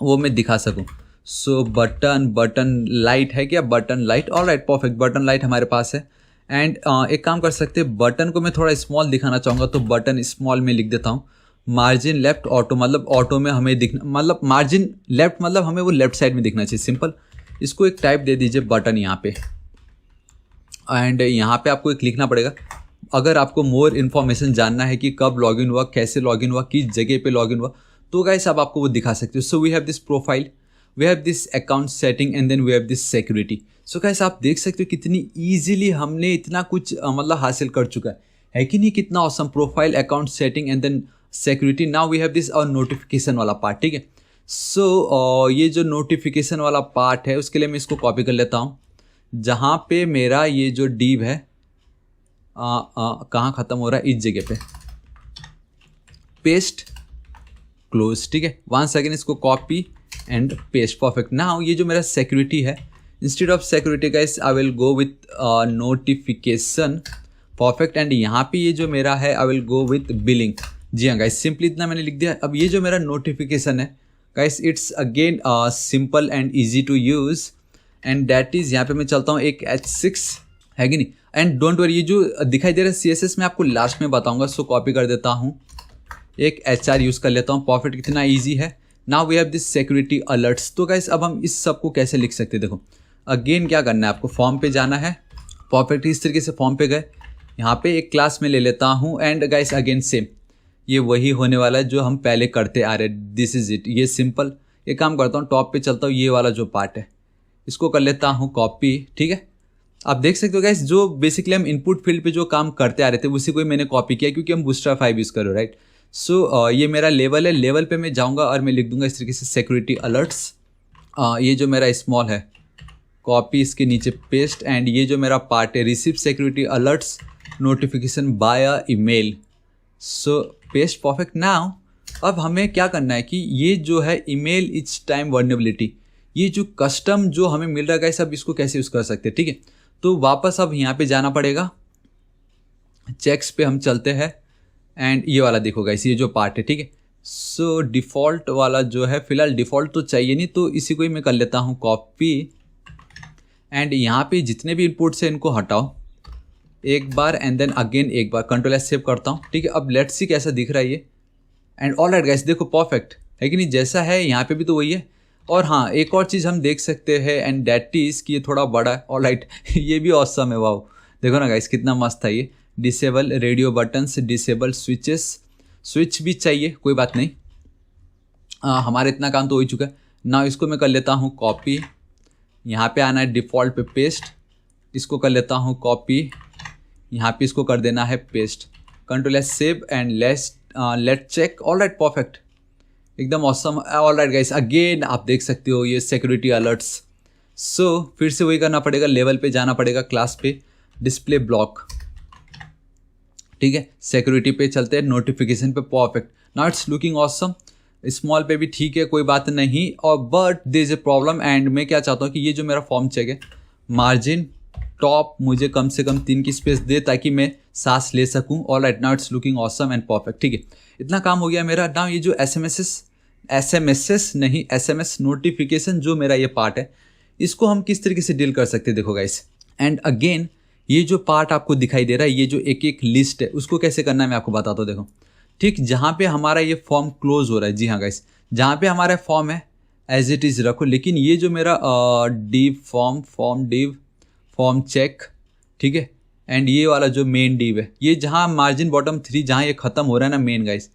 वो मैं दिखा सकूँ। सो बटन लाइट है क्या, button light, alright perfect, button light हमारे पास है। एंड एक काम कर सकते हैं, बटन को मैं थोड़ा स्मॉल दिखाना चाहूँगा तो बटन स्मॉल में लिख देता हूँ। मार्जिन लेफ्ट ऑटो, मतलब ऑटो में हमें दिखना, मतलब मार्जिन लेफ्ट मतलब हमें वो लेफ्ट साइड में दिखना चाहिए। सिंपल, इसको एक टाइप दे दीजिए बटन यहाँ पे। एंड यहाँ पे आपको एक लिखना पड़ेगा अगर आपको मोर इन्फॉर्मेशन जानना है कि कब लॉगिन हुआ, कैसे लॉगिन हुआ, किस जगह पे लॉगिन हुआ, तो गाइस अब आपको वो दिखा सकते हो। So we have this profile, we have this account setting and then we have this security. So guys आप देख सकते हो कितनी ईजिली हमने इतना कुछ मतलब हासिल कर चुका है कि नहीं, कितना awesome. Profile, account setting and then security. Now we have this और नोटिफिकेशन वाला पार्ट। ठीक है, सो ये जो नोटिफिकेशन वाला पार्ट है उसके लिए मैं इसको कॉपी कर लेता हूँ, जहाँ पे मेरा ये जो डिव है कहाँ ख़त्म हो रहा है, इस जगह पे, पेस्ट क्लोज। ठीक है, वंस अगेन इसको copy and paste, perfect. Now ये जो मेरा सिक्योरिटी है, instead of security guys I will go with notification, perfect. And यहाँ पे ये जो मेरा है I will go with billing. जी हाँ गाइस, सिंपली इतना मैंने लिख दिया। अब ये जो मेरा नोटिफिकेशन है guys, it's again simple and easy to use and that is, यहाँ पे मैं चलता हूँ एक H6, है कि नहीं। एंड डोंट वरी, ये जो दिखाई दे रहा है CSS मैं आपको लास्ट में बताऊंगा। सो कॉपी कर देता हूँ, एक HR यूज़ कर लेता हूँ, परफेक्ट, कितना ईजी है। Now we have this security alerts. तो गाइस अब हम इस सब को कैसे लिख सकते हैं, देखो अगेन क्या करना है आपको, फॉर्म पे जाना है, परफेक्ट, इस तरीके से फॉर्म पे गए, यहाँ पे एक क्लास में ले लेता हूँ एंड गाइस अगेन सेम, ये वही होने वाला है जो हम पहले करते आ रहे, दिस इज इट। ये सिंपल, एक काम करता हूँ, टॉप पे चलता हूँ, ये वाला जो पार्ट है इसको कर लेता हूँ कॉपी। ठीक है, आप देख सकते हो गाइस जो बेसिकली हम इनपुट फील्ड पे जो काम करते आ रहे थे उसी को ही मैंने कॉपी किया, क्योंकि हम बूटस्ट्रैप 5 यूज़ कर रहे हो, राइट। सो ये मेरा लेवल है, लेवल पे मैं जाऊंगा और मैं लिख दूंगा इस तरीके से सिक्योरिटी अलर्ट्स। ये जो मेरा स्मॉल है कॉपी, इसके नीचे पेस्ट, एंड ये जो मेरा पार्ट है receive security alerts notification by email. So paste, perfect. Now अब हमें क्या करना है कि ये जो है ईमेल इच टाइम वर्नेबिलिटी, ये जो कस्टम जो हमें मिल रहा है सब इसको कैसे यूज़ कर सकते हैं। ठीक है, तो वापस अब यहाँ पे जाना पड़ेगा, चेक्स पे हम चलते हैं एंड ये वाला देखो गाइस, ये जो पार्ट है, ठीक है। सो डिफ़ॉल्ट वाला जो है, फिलहाल डिफ़ॉल्ट तो चाहिए नहीं, तो इसी को ही मैं कर लेता हूँ कॉपी एंड यहाँ पे जितने भी इनपुट्स हैं इनको हटाओ एक बार एंड देन अगेन एक बार, Ctrl+S सेव करता हूँ। ठीक है, अब लेट्स सी कैसा दिख रहा है ये। एंड ऑलराइट गाइस, देखो परफेक्ट है कि नहीं, जैसा है यहाँ पे भी तो वही है। और हाँ, एक और चीज़ हम देख सकते हैं एंड दैट इज़ कि ये थोड़ा बड़ा है। ऑलराइट ये भी ऑसम है, वाओ। देखो ना गाइस कितना मस्त था ये। Disable radio buttons, disable switches, switch भी चाहिए, कोई बात नहीं। हमारा इतना काम तो हो ही चुका है ना। इसको मैं कर लेता हूँ कॉपी, यहाँ पे आना है डिफ़ॉल्ट पे पेस्ट, इसको कर लेता हूँ कॉपी, यहाँ पे इसको कर देना है paste. Control S save and let check. Alright perfect, एकदम ऑसम। ऑलराइट गाइस, अगेन आप देख सकते हो ये सिक्योरिटी अलर्ट्स। सो फिर से वही करना पड़ेगा, लेवल पे जाना पड़ेगा, क्लास पे डिस्प्ले ब्लॉक, ठीक है। सिक्योरिटी पे चलते हैं, नोटिफिकेशन पे, perfect. Now it's looking awesome. Small पे भी ठीक है, कोई बात नहीं। और but there is a problem and मैं क्या चाहता हूँ कि ये जो मेरा फॉर्म चेक है, मार्जिन टॉप मुझे कम से कम 3 की स्पेस दे ताकि मैं सांस ले सकूँ। Alright, now it's looking awesome and perfect, ठीक है। इतना काम हो गया मेरा। नाउ ये जो एसएमएस नोटिफिकेशन जो मेरा ये पार्ट है, इसको हम किस तरीके से डील कर सकते हैं, देखो गाइस। एंड अगेन ये जो पार्ट आपको दिखाई दे रहा है, ये जो एक एक लिस्ट है, उसको कैसे करना है मैं आपको बताता हूँ। देखो ठीक, जहाँ पे हमारा ये फॉर्म क्लोज हो रहा है, जी हाँ गाइस, जहाँ पे हमारा फॉर्म है एज इट इज़ रखो। लेकिन ये जो मेरा डिव फॉर्म चेक, ठीक है, एंड ये वाला जो मेन डिव है, ये जहाँ मार्जिन बॉटम 3 जहाँ ये ख़त्म हो रहा है ना मेन गाइस,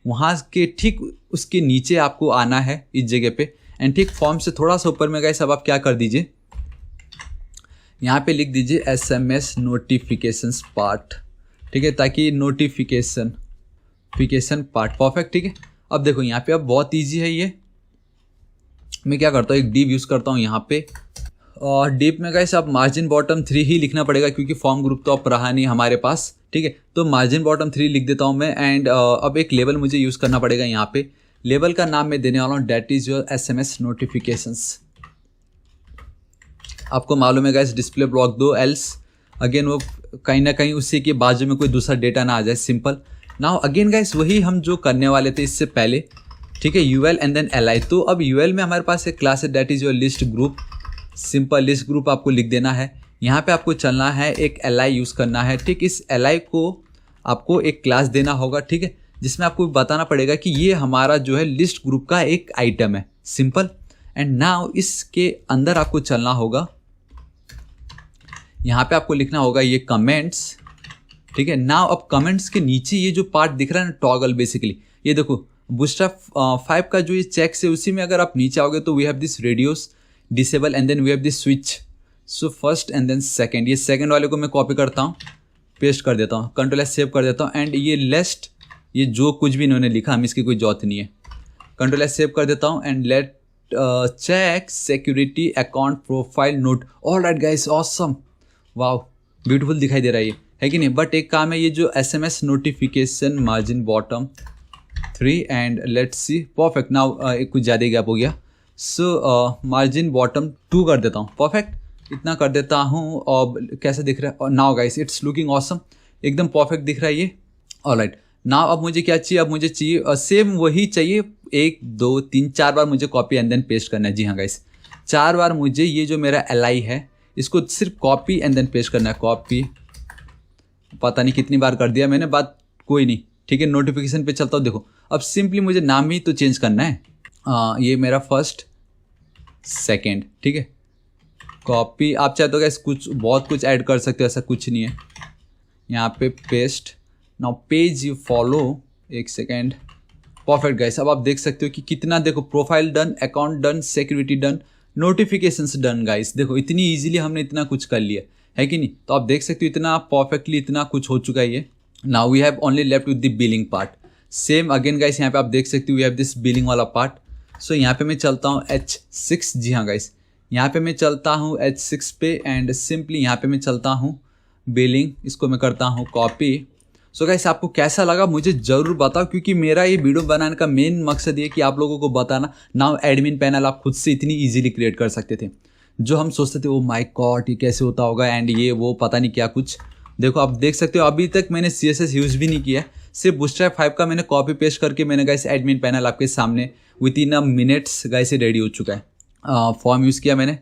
वहाँ के ठीक उसके नीचे आपको आना है इस जगह पे। एंड ठीक फॉर्म से थोड़ा सा ऊपर में गाइस, अब आप क्या कर दीजिए, यहाँ पे लिख दीजिए SMS नोटिफिकेशंस पार्ट, ठीक है, ताकि नोटिफिकेशन पार्ट, परफेक्ट, ठीक है। अब देखो यहाँ पे अब बहुत इजी है ये। मैं क्या करता हूँ, एक डिव यूज़ करता हूँ यहाँ पे, और डिव में गाइस अब मार्जिन बॉटम 3 ही लिखना पड़ेगा क्योंकि फॉर्म ग्रुप तो अब रहा नहीं हमारे पास, ठीक है। तो मार्जिन बॉटम 3 लिख देता हूँ मैं। एंड अब एक लेबल मुझे यूज़ करना पड़ेगा यहाँ पे। लेबल का नाम मैं देने वाला हूँ that is your SMS notifications. आपको मालूम है गाइस, डिस्प्ले ब्लॉक दो, एल्स अगेन वो कहीं ना कहीं उसी के बाजू में कोई दूसरा डेटा ना आ जाए, सिंपल। नाउ अगेन गाइस वही हम जो करने वाले थे इससे पहले, ठीक है, UL एंड देन LI। तो अब UL में हमारे पास एक क्लास है that is your list group. Simple list group आपको लिख देना है। यहाँ पे आपको चलना है, एक LI यूज़ करना है, ठीक। इस LI को आपको एक क्लास देना होगा, ठीक है, जिसमें आपको बताना पड़ेगा कि ये हमारा जो है लिस्ट ग्रुप का एक आइटम है, सिंपल। एंड नाउ इसके अंदर आपको चलना होगा, यहाँ पे आपको लिखना होगा ये कमेंट्स, ठीक है। नाउ अब कमेंट्स के नीचे ये जो पार्ट दिख रहा है ना, टॉगल, बेसिकली ये देखो बूटस्ट्रैप 5 का जो ये चेक्स है उसी में अगर आप नीचे आओगे तो we have this radios disable and then we have this switch. So first and then second, ये सेकंड वाले को मैं कॉपी करता हूँ, पेस्ट कर देता हूँ, कंट्रोल एस सेव कर देता हूँ। एंड ये लेस्ट, ये जो कुछ भी इन्होंने लिखा हम इसकी कोई जरूरत नहीं है, कंट्रोल एस सेव कर देता हूँ। And let check security account profile note. Alright guys, awesome, wow, beautiful दिखाई दे रहा है कि नहीं। बट एक काम है, ये जो SMS notification margin bottom 3 and let's see, perfect. Now एक कुछ ज़्यादा गैप हो गया। सो मार्जिन बॉटम 2 कर देता हूँ, परफेक्ट, इतना कर देता हूँ। और कैसे दिख रहा है now guys, it's looking awesome, एकदम परफेक्ट दिख रहा है ये। ऑलराइट, नाउ अब मुझे क्या चाहिए, अब मुझे चाहिए सेम वही चाहिए, 1 2 3 4 बार मुझे कॉपी एंड देन पेस्ट करना है। जी हाँ गाइस, 4 बार मुझे ये जो मेरा LI है इसको सिर्फ कॉपी एंड देन पेस्ट करना है। कॉपी, पता नहीं कितनी बार कर दिया मैंने, बात कोई नहीं, ठीक है। नोटिफिकेशन पे चलता हूँ, देखो अब सिंपली मुझे नाम ही तो चेंज करना है। ये मेरा फर्स्ट सेकंड, ठीक है, कॉपी। आप चाहे तो गाइस कुछ बहुत कुछ ऐड कर सकते हो, ऐसा कुछ नहीं है। यहाँ पे paste. Now page you follow, एक सेकेंड, परफेक्ट गाइस। अब आप देख सकते हो कि कितना, देखो profile done, account done, security done, notifications done. Guys देखो इतनी इजीली हमने इतना कुछ कर लिया है कि नहीं। तो आप देख सकते हो इतना परफेक्टली इतना कुछ हो चुका है ये। Now we have only left with the billing part. Same again guys, यहाँ पे आप देख सकते हो वी हैव दिस बिलिंग वाला पार्ट। सो यहाँ पे मैं चलता हूँ H6, जी हाँ गाइस, यहाँ पे मैं चलता हूँ H6 पे एंड सिंपली यहाँ पे मैं चलता हूँ बिलिंग, इसको मैं करता हूँ कॉपी। सो गाइस आपको कैसा लगा मुझे ज़रूर बताओ, क्योंकि मेरा ये वीडियो बनाने का मेन मकसद ये कि आप लोगों को बताना नाउ एडमिन पैनल आप खुद से इतनी इजीली क्रिएट कर सकते थे। जो हम सोचते थे ओ माय गॉड ये कैसे होता होगा एंड ये वो पता नहीं क्या कुछ। देखो आप देख सकते हो अभी तक मैंने CSS यूज़ भी नहीं किया है, सिर्फ बूटस्ट्रैप 5 का मैंने कॉपी पेस्ट करके मैंने गाइस एडमिन पैनल आपके सामने with in a minutes guys ready हो चुका है। फॉर्म यूज़ किया मैंने।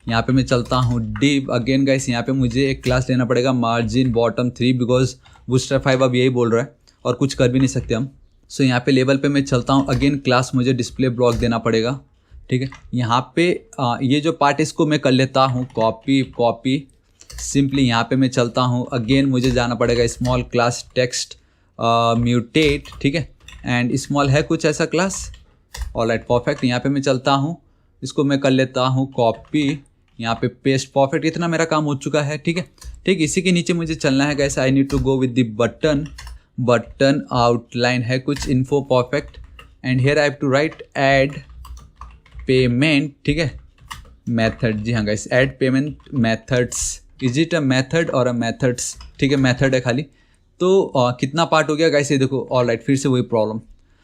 यहाँ पे मैं चलता हूँ डिव अगेन गाइस, यहाँ पे मुझे एक क्लास लेना पड़ेगा मार्जिन बॉटम 3 बिकॉज बूटस्ट्रैप 5 अब यही बोल रहा है और कुछ कर भी नहीं सकते हम। सो यहाँ पे लेवल पे मैं चलता हूँ अगेन, क्लास मुझे डिस्प्ले ब्लॉक देना पड़ेगा, ठीक है। यहाँ पे ये जो पार्ट इसको मैं कर लेता हूँ कॉपी सिंपली यहाँ पे मैं चलता हूँ। अगेन मुझे जाना पड़ेगा स्मॉल क्लास टेक्स्ट म्यूटेट, ठीक है, एंड स्मॉल है कुछ ऐसा क्लास। ऑलराइट परफेक्ट, यहाँ पे मैं चलता हूँ, इसको मैं कर लेता हूँ कॉपी, यहाँ पे पेस्ट। परफेक्ट, इतना मेरा काम हो चुका है, ठीक है। ठीक इसी के नीचे मुझे चलना है guys. I need to go with the button outline है कुछ info. Perfect, and here I have to write add payment, ठीक है, मेथड। जी हाँ guys, add payment methods. Is it a method और अ मेथड्स, ठीक है, मेथड है खाली। तो कितना पार्ट हो गया गाइस, ये देखो। ऑलराइट, फिर से वही problem.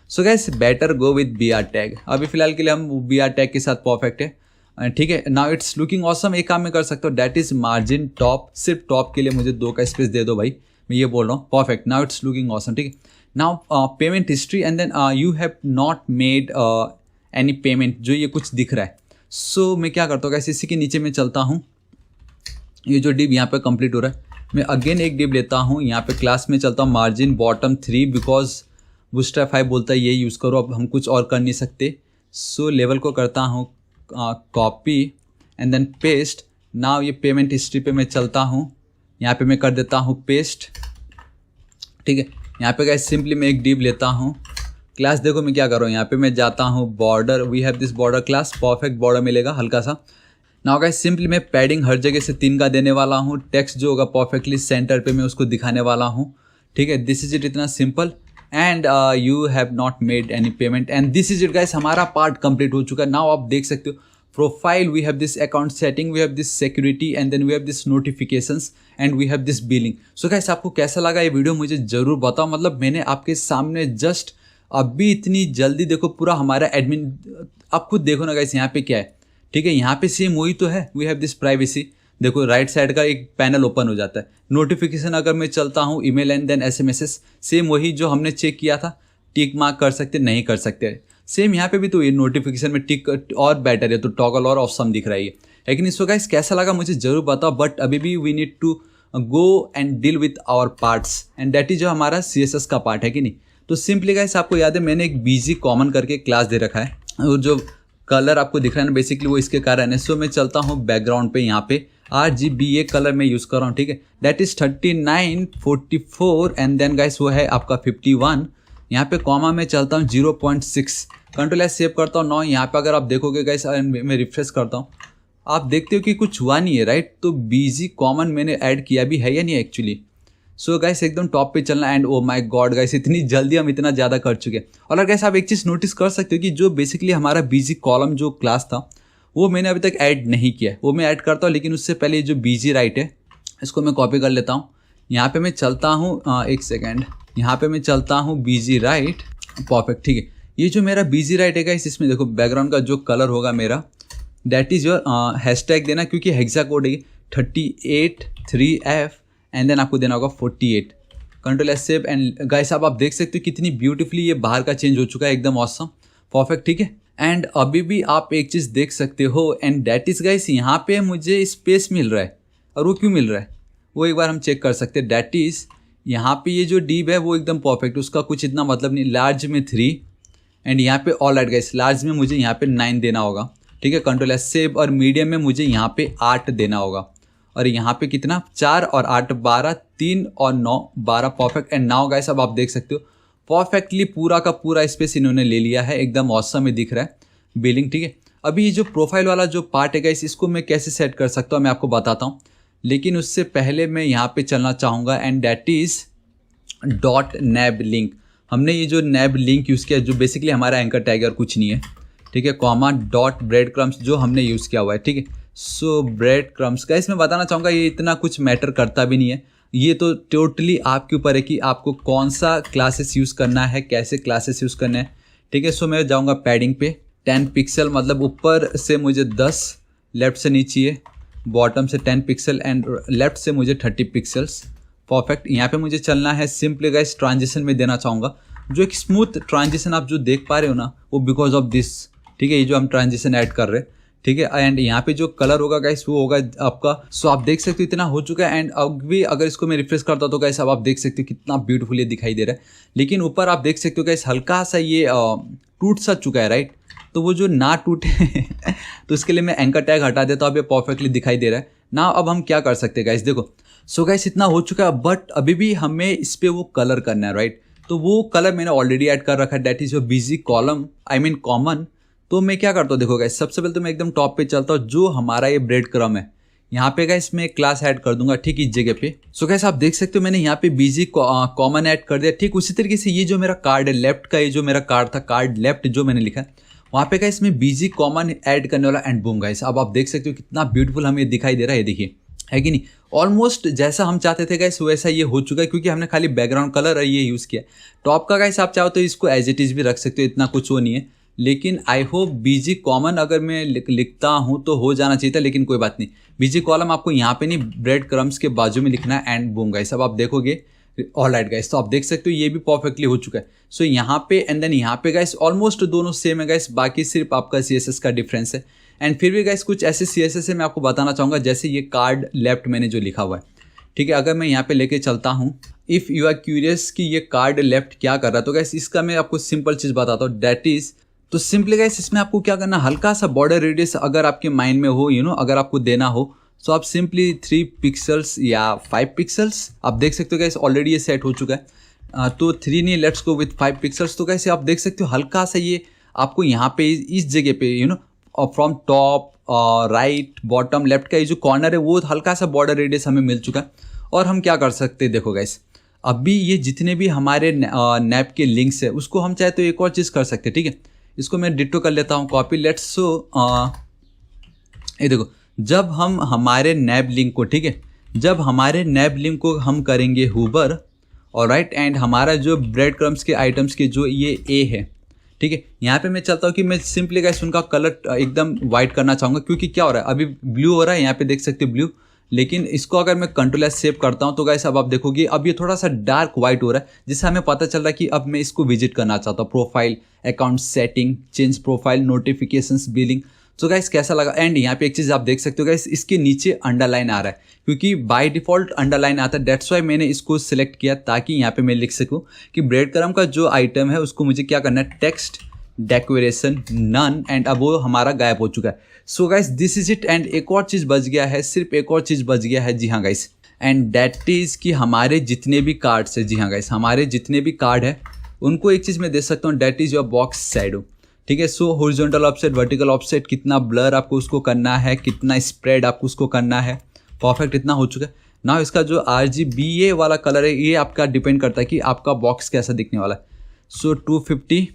So guys better go with BR tag. अभी फिलहाल के लिए हम BR टैग के साथ परफेक्ट है, ठीक है। Now it's looking awesome. एक काम मैं कर सकता हूँ, दैट इज मार्जिन टॉप। सिर्फ टॉप के लिए मुझे 2 का स्पेस दे दो भाई, मैं ये बोल रहा हूँ। Perfect, now it's looking awesome, ठीक है। Now payment history and then you have not made any payment, जो ये कुछ दिख रहा है। सो मैं क्या करता हूँ गाइस, इसी के नीचे मैं चलता हूँ। ये जो डिव यहाँ पे कंप्लीट हो रहा है, मैं अगेन एक डिव लेता हूँ। यहाँ पे क्लास में चलता हूँ मार्जिन बॉटम 3, बिकॉज बूटस्ट्रैप 5 बोलता है ये यूज़ करो, अब हम कुछ और कर नहीं सकते। सो लेवल को करता हूँ copy and then paste. Now ये पेमेंट हिस्ट्री पे मैं चलता हूँ, यहाँ पे मैं कर देता हूँ पेस्ट, ठीक है। यहाँ पे गाइस सिंपली मैं एक डिव लेता हूँ। क्लास देखो मैं क्या कर रहा हूँ, यहाँ पे मैं जाता हूँ border, we have this border class. Perfect, border मिलेगा हल्का सा। नाउ गाइस सिंपली मैं पैडिंग हर जगह से 3 का देने वाला हूँ। टेक्स्ट जो होगा परफेक्टली सेंटर पे मैं उसको दिखाने वाला हूँ, ठीक है। दिस इज इट, इतना simple. And you have not made any payment and this is it guys. हमारा पार्ट कंप्लीट हो चुका है। नाउ आप देख सकते हो profile, we have this account setting, we have this security and then we have this notifications and we have this billing. So guys आपको कैसा लगा ये वीडियो मुझे ज़रूर बताओ। मतलब मैंने आपके सामने जस्ट अभी इतनी जल्दी देखो पूरा हमारा एडमिन, आप खुद देखो ना गाइस यहाँ पे क्या है, ठीक है। यहाँ पे सेम वही तो है, वी हैव दिस प्राइवेसी। देखो राइट साइड का एक पैनल ओपन हो जाता है। नोटिफिकेशन अगर मैं चलता हूँ, email and then SMSs, same वही जो हमने चेक किया था। टिक मार्क कर सकते, नहीं कर सकते, सेम यहाँ पे भी। तो ये नोटिफिकेशन में टिक और बेटर है, तो टॉगल और ऑप्शन दिख रहा है। लेकिन इसको गाइस कैसा लगा मुझे जरूर बताओ। बट अभी भी we need to go and deal with our parts and that is जो हमारा CSS का पार्ट है कि नहीं। तो सिंपली गाइस आपको याद है मैंने एक BG कॉमन करके क्लास दे रखा है, और जो कलर आपको दिख रहा है ना बेसिकली वो इसके कारण है। सो मैं चलता हूँ बैकग्राउंड पे, यहाँ पे RGB ये कलर मैं यूज़ कर रहा हूँ, ठीक है। That is 39 44 and then guys वो है आपका 51। यहाँ पे कॉमा में चलता हूँ 0.6, कंट्रोल S सेव करता हूँ। 9 यहाँ पे अगर आप देखोगे गाइस, मैं रिफ्रेश करता हूँ, आप देखते हो कि कुछ हुआ नहीं है, राइट। तो BG कॉमन मैंने ऐड किया भी है या नहीं एक्चुअली। सो गाइस एकदम टॉप पे चलना। And oh my God guys, इतनी जल्दी हम इतना ज़्यादा कर चुके हैं। और अगर गाइस आप एक चीज़ नोटिस कर सकते हो कि जो बेसिकली हमारा BG कॉलम जो क्लास था वो मैंने अभी तक ऐड नहीं किया है, वो मैं ऐड करता हूँ। लेकिन उससे पहले जो BG राइट है इसको मैं कॉपी कर लेता हूँ। यहाँ पे मैं चलता हूँ, एक सेकेंड, यहाँ पे मैं चलता हूँ BG राइट। परफेक्ट, ठीक है। ये जो मेरा BG राइट है गाइस, इसमें देखो बैकग्राउंड का जो कलर होगा मेरा, दैट इज योर हैशटैग देना, क्योंकि हेक्सा कोड है 383F एंड देन आपको देना होगा 48। Control S save. And guys अब आप देख सकते हो कितनी ब्यूटीफुली ये बाहर का चेंज हो चुका है, एकदम ऑसम, परफेक्ट, ठीक है। एंड अभी भी आप एक चीज़ देख सकते हो एंड दैट इज गाइस यहाँ पे मुझे स्पेस मिल रहा है। और वो क्यों मिल रहा है वो एक बार हम चेक कर सकते हैं। दैट इज यहाँ पे ये जो डिव है वो एकदम परफेक्ट, उसका कुछ इतना मतलब नहीं। लार्ज में 3 एंड यहाँ पे ऑल राइट गाइस, लार्ज में मुझे यहाँ पे 9 देना होगा, ठीक है। Control S save. और मीडियम में मुझे यहाँ पे 8 देना होगा। और यहाँ पे कितना, 4 और 8 12, 3 और 9 12, परफेक्ट। एंड नाउ गाइस अब आप देख सकते हो परफेक्टली पूरा का पूरा स्पेस इन्होंने ले लिया है, एकदम ऑसम में दिख रहा है बिलिंग, ठीक है। अभी ये जो प्रोफाइल वाला जो पार्ट है गाइस, इसको मैं कैसे सेट कर सकता हूँ मैं आपको बताता हूँ। लेकिन उससे पहले मैं यहाँ पे चलना चाहूँगा and that is .nab link. हमने ये जो nab लिंक यूज़ किया जो बेसिकली हमारा एंकर टैग और कुछ नहीं है, ठीक है। कॉमा डॉट ब्रेड क्रम्स जो हमने यूज़ किया हुआ है, ठीक है। सो ब्रेड क्रम्स का इसमें बताना चाहूँगा ये इतना कुछ मैटर करता भी नहीं है। ये तो टोटली आपके ऊपर है कि आपको कौन सा क्लासेस यूज़ करना है, कैसे क्लासेस यूज़ करना है, ठीक है। सो मैं जाऊँगा पैडिंग पे 10 पिक्सल, मतलब ऊपर से मुझे 10, लेफ्ट से नीचे बॉटम से 10 पिक्सल एंड लेफ्ट से मुझे 30 पिक्सल्स, परफेक्ट। यहाँ पे मुझे चलना है। सिंपली गाइस ट्रांजिशन में देना चाहूँगा जो एक स्मूथ ट्रांजिशन आप जो देख पा रहे हो ना, वो बिकॉज ऑफ दिस, ठीक है। ये जो हम ट्रांजिशन ऐड कर रहे हैं, ठीक है। एंड यहाँ पे जो कलर होगा गाइस वो होगा आपका। सो आप देख सकते हो इतना हो चुका है। एंड अब भी अगर इसको मैं रिफ्रेश करता हूँ तो गाइस अब आप देख सकते हो कितना ब्यूटीफुल ये दिखाई दे रहा है। लेकिन ऊपर आप देख सकते हो गाइस हल्का सा ये टूट सा चुका है, राइट। तो वो जो ना टूटे तो उसके लिए मैं एंकर टैग हटा देता हूँ। अब ये परफेक्टली दिखाई दे रहा है ना। अब हम क्या कर सकते हैं गाइस, देखो सो गाइस इतना हो चुका है, बट अभी भी हमें इस पर वो कलर करना है, राइट। तो वो कलर मैंने ऑलरेडी ऐड कर रखा है, that is your busy column, I mean common. तो मैं क्या करता हूँ, देखो गाइस सबसे पहले तो मैं एकदम टॉप पे चलता हूँ, जो हमारा ये ब्रेड क्रम है यहाँ पे गाइस मैं क्लास ऐड कर दूंगा, ठीक इस जगह पे। सो गाइस आप देख सकते हो मैंने यहाँ पे बिजी कॉमन ऐड कर दिया, ठीक उसी तरीके से ये जो मेरा कार्ड है लेफ्ट का, ये जो मेरा कार्ड था कार्ड लेफ्ट जो मैंने लिखा है वहाँ पे गाइस मैं बिजी कॉमन ऐड करने वाला, एंड बूम गाइस अब आप देख सकते हो कितना ब्यूटीफुल हमें ये दिखाई दे रहा है, ये देखिए है कि नहीं। ऑलमोस्ट जैसा हम चाहते थे गाइस वैसा ये हो चुका है, क्योंकि हमने खाली बैकग्राउंड कलर ये यूज़ किया। टॉप का गाइस आप चाहो तो इसको एज इट इज़ भी रख सकते हो, इतना कुछ वो नहीं है, लेकिन आई होप बीजी कॉमन अगर मैं लिखता हूँ तो हो जाना चाहिए था, लेकिन कोई बात नहीं। बीजी कॉलम आपको यहाँ पे नहीं, ब्रेड क्रम्स के बाजू में लिखना है, एंड बूम गाइस अब आप देखोगे ऑल राइट गाइस। तो आप देख सकते हो ये भी परफेक्टली हो चुका है। सो यहाँ पे एंड देन यहाँ पे गाइस ऑलमोस्ट दोनों सेम है गाइस, बाकी सिर्फ आपका CSS का डिफरेंस है। एंड फिर भी गाइस कुछ ऐसे CSS है मैं आपको बताना चाहूँगा, जैसे ये कार्ड लेफ्ट मैंने जो लिखा हुआ है, ठीक है। अगर मैं यहाँ पे लेके चलता हूँ, इफ़ यू आर क्यूरियस कि ये कार्ड लेफ्ट क्या कर रहा है, तो गाइस इसका मैं आपको सिंपल चीज़ बताता हूँ, दैट इज़ तो सिंपली गाइस इसमें आपको क्या करना, हल्का सा बॉर्डर रेडियस अगर आपके माइंड में हो, अगर आपको देना हो, सो आप सिंपली 3 पिक्सल्स या 5 पिक्सल्स, आप देख सकते हो गाइस ऑलरेडी ये सेट हो चुका है। तो 3 नहीं, लेट्स गो विथ 5 पिक्सल्स। तो गाइस आप देख सकते हो हल्का सा ये आपको यहाँ पे इस जगह पे from top right bottom left का ये जो कॉर्नर है वो हल्का सा बॉर्डर रेडियस हमें मिल चुका है। और हम क्या कर सकते हैं, देखो गाइस अभी ये जितने भी हमारे नैप के लिंक्स है उसको हम चाहे तो एक और चीज़ कर सकते हैं, ठीक है। इसको मैं डिटो कर लेता हूँ कॉपी, लेट्स सो ये देखो जब हम हमारे नैब लिंक को, ठीक है, जब हमारे नैब लिंक को हम करेंगे हुबर और राइट, एंड हमारा जो ब्रेड क्रम्स के आइटम्स के जो ये ए है, ठीक है, यहाँ पे मैं चाहता हूँ कि मैं सिंपली गाइस उनका कलर एकदम वाइट करना चाहूँगा, क्योंकि क्या हो रहा है अभी ब्लू हो रहा है, यहाँ पे देख सकते हो ब्लू, लेकिन इसको अगर मैं Ctrl+S सेव करता हूँ तो गाइस अब आप देखोगे अब ये थोड़ा सा डार्क वाइट हो रहा है, जिससे हमें पता चल रहा है कि अब मैं इसको विजिट करना चाहता हूँ। Profile, account setting, change profile, notifications, billing. तो गाइस कैसा लगा। एंड यहाँ पे एक चीज़ आप देख सकते हो गाइस, इसके नीचे अंडरलाइन आ रहा है, क्योंकि बाय डिफॉल्ट अंडरलाइन आता है, डेट्स वाई मैंने इसको सिलेक्ट किया ताकि यहाँ पे मैं लिख सकूँ कि ब्रेड क्रम का जो आइटम है उसको मुझे क्या करना है, टेक्स्ट डेकोरेशन नन, एंड अब वो हमारा गायब हो चुका है। So guys this is it. And एक और चीज़ बच गया है, सिर्फ एक और चीज़ बच गया है, जी हाँ गाइस, एंड दैट इज़ कि हमारे जितने भी कार्ड्स है, जी हाँ गाइस, हमारे जितने भी कार्ड है उनको एक चीज़ मैं दे सकता हूँ, that is your box shadow, ठीक है। सो हॉरिजॉन्टल ऑफसेट, वर्टिकल ऑफसेट, कितना ब्लर आपको उसको करना है, कितना स्प्रेड आपको उसको करना है, परफेक्ट इतना हो चुका है ना। इसका जो RGBA वाला कलर है ये आपका डिपेंड करता है कि आपका बॉक्स कैसा दिखने वाला है। सो 250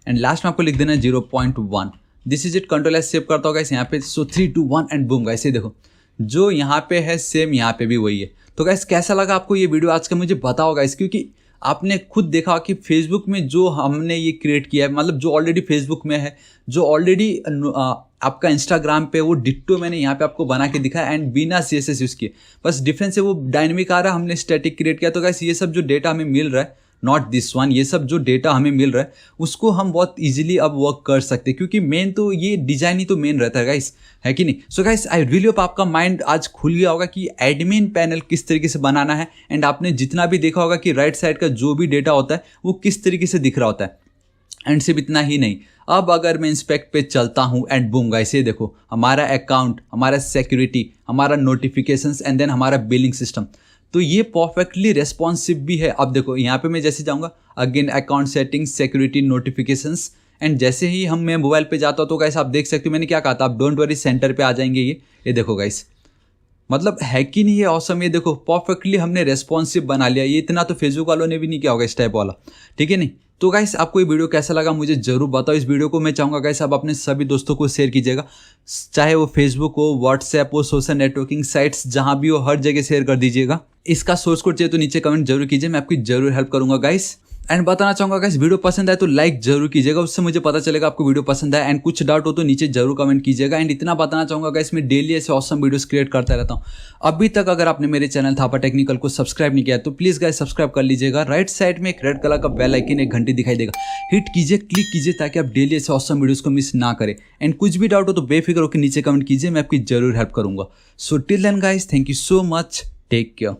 एंड लास्ट में आपको लिख देना है 0.1। This is it. Ctrl+S save करता होगा इस यहाँ पे। सो 3 2 1 एंड बूम गाइस, ये देखो जो यहाँ पे है सेम यहाँ पे भी वही है। तो गाइस कैसा लगा आपको ये वीडियो आज का, मुझे बताओ गाइस, क्योंकि आपने खुद देखा कि फेसबुक में जो हमने ये क्रिएट किया है, मतलब जो ऑलरेडी फेसबुक में है, जो ऑलरेडी आपका इंस्टाग्राम पे, वो डिट्टो मैंने यहाँ पे आपको बना के दिखाया, एंड बिना CSS यूज़ किए। बस डिफरेंस है वो डायनेमिक आ रहा है, हमने स्टैटिक क्रिएट किया। तो गाइस ये सब जो डेटा हमें मिल रहा है, नॉट दिस वन, ये सब जो डेटा हमें मिल रहा है उसको हम बहुत इजीली अब वर्क कर सकते हैं, क्योंकि मेन तो ये डिजाइन ही तो मेन रहता है गाइस, है कि नहीं। So guys I really hope आपका माइंड आज खुल गया होगा कि एडमिन पैनल किस तरीके से बनाना है, एंड आपने जितना भी देखा होगा कि राइट साइड का जो भी डेटा होता है वो किस तरीके से दिख रहा होता है। एंड सिर्फ इतना ही नहीं, अब अगर मैं इंस्पेक्ट पे चलता हूँ एंड बूम गाइस, ये देखो हमारा अकाउंट, हमारा सिक्योरिटी, हमारा नोटिफिकेशंस, एंड देन हमारा बिलिंग सिस्टम, तो ये परफेक्टली रेस्पॉन्सिव भी है। अब देखो यहाँ पे मैं जैसे जाऊँगा again account settings, security, notifications, and जैसे ही मैं मोबाइल पे जाता हूँ तो गाइस आप देख सकते हो मैंने क्या कहा था, आप डोंट वरी सेंटर पे आ जाएंगे। ये देखो गाइस, मतलब है कि नहीं ये ऑसम। ये देखो परफेक्टली हमने रेस्पॉन्सिव बना लिया। ये इतना तो फेसबुक वालों ने भी नहीं किया होगा इस टाइप वाला, ठीक है नहीं। तो गाइस आपको ये वीडियो कैसा लगा मुझे जरूर बताओ। इस वीडियो को मैं चाहूँगा गाइस आप अपने सभी दोस्तों को शेयर कीजिएगा, चाहे वो फेसबुक हो, व्हाट्सएप हो, सोशल नेटवर्किंग साइट्स जहाँ भी हो, हर जगह शेयर कर दीजिएगा। इसका सोर्स कोड चाहिए तो नीचे कमेंट जरूर कीजिए, मैं आपकी जरूर हेल्प करूँगा गाइस। एंड बताना चाहूँगा गाइस वीडियो पसंद आए तो लाइक जरूर कीजिएगा, उससे मुझे पता चलेगा आपको वीडियो पसंद आया। एंड कुछ डाउट हो तो नीचे जरूर कमेंट कीजिएगा। एंड इतना बताना चाहूँगा गाइस मैं डेली ऐसे ऑसम वीडियोस क्रिएट करता रहता हूँ। अभी तक अगर आपने मेरे चैनल थापा टेक्निकल को सब्सक्राइब नहीं किया तो प्लीज़ गाइस सब्सक्राइब कर लीजिएगा। राइट साइड में एक रेड कलर का बेल आइकन, एक घंटी दिखाई देगा, हिट कीजिए, क्लिक कीजिए ताकि आप डेली ऐसे ऑसम वीडियोस को मिस ना करें। एंड कुछ भी डाउट हो तो बेफिक्र होकर नीचे कमेंट कीजिए, मैं आपकी जरूर हेल्प करूँगा। So till then guys, thank you so much, take care.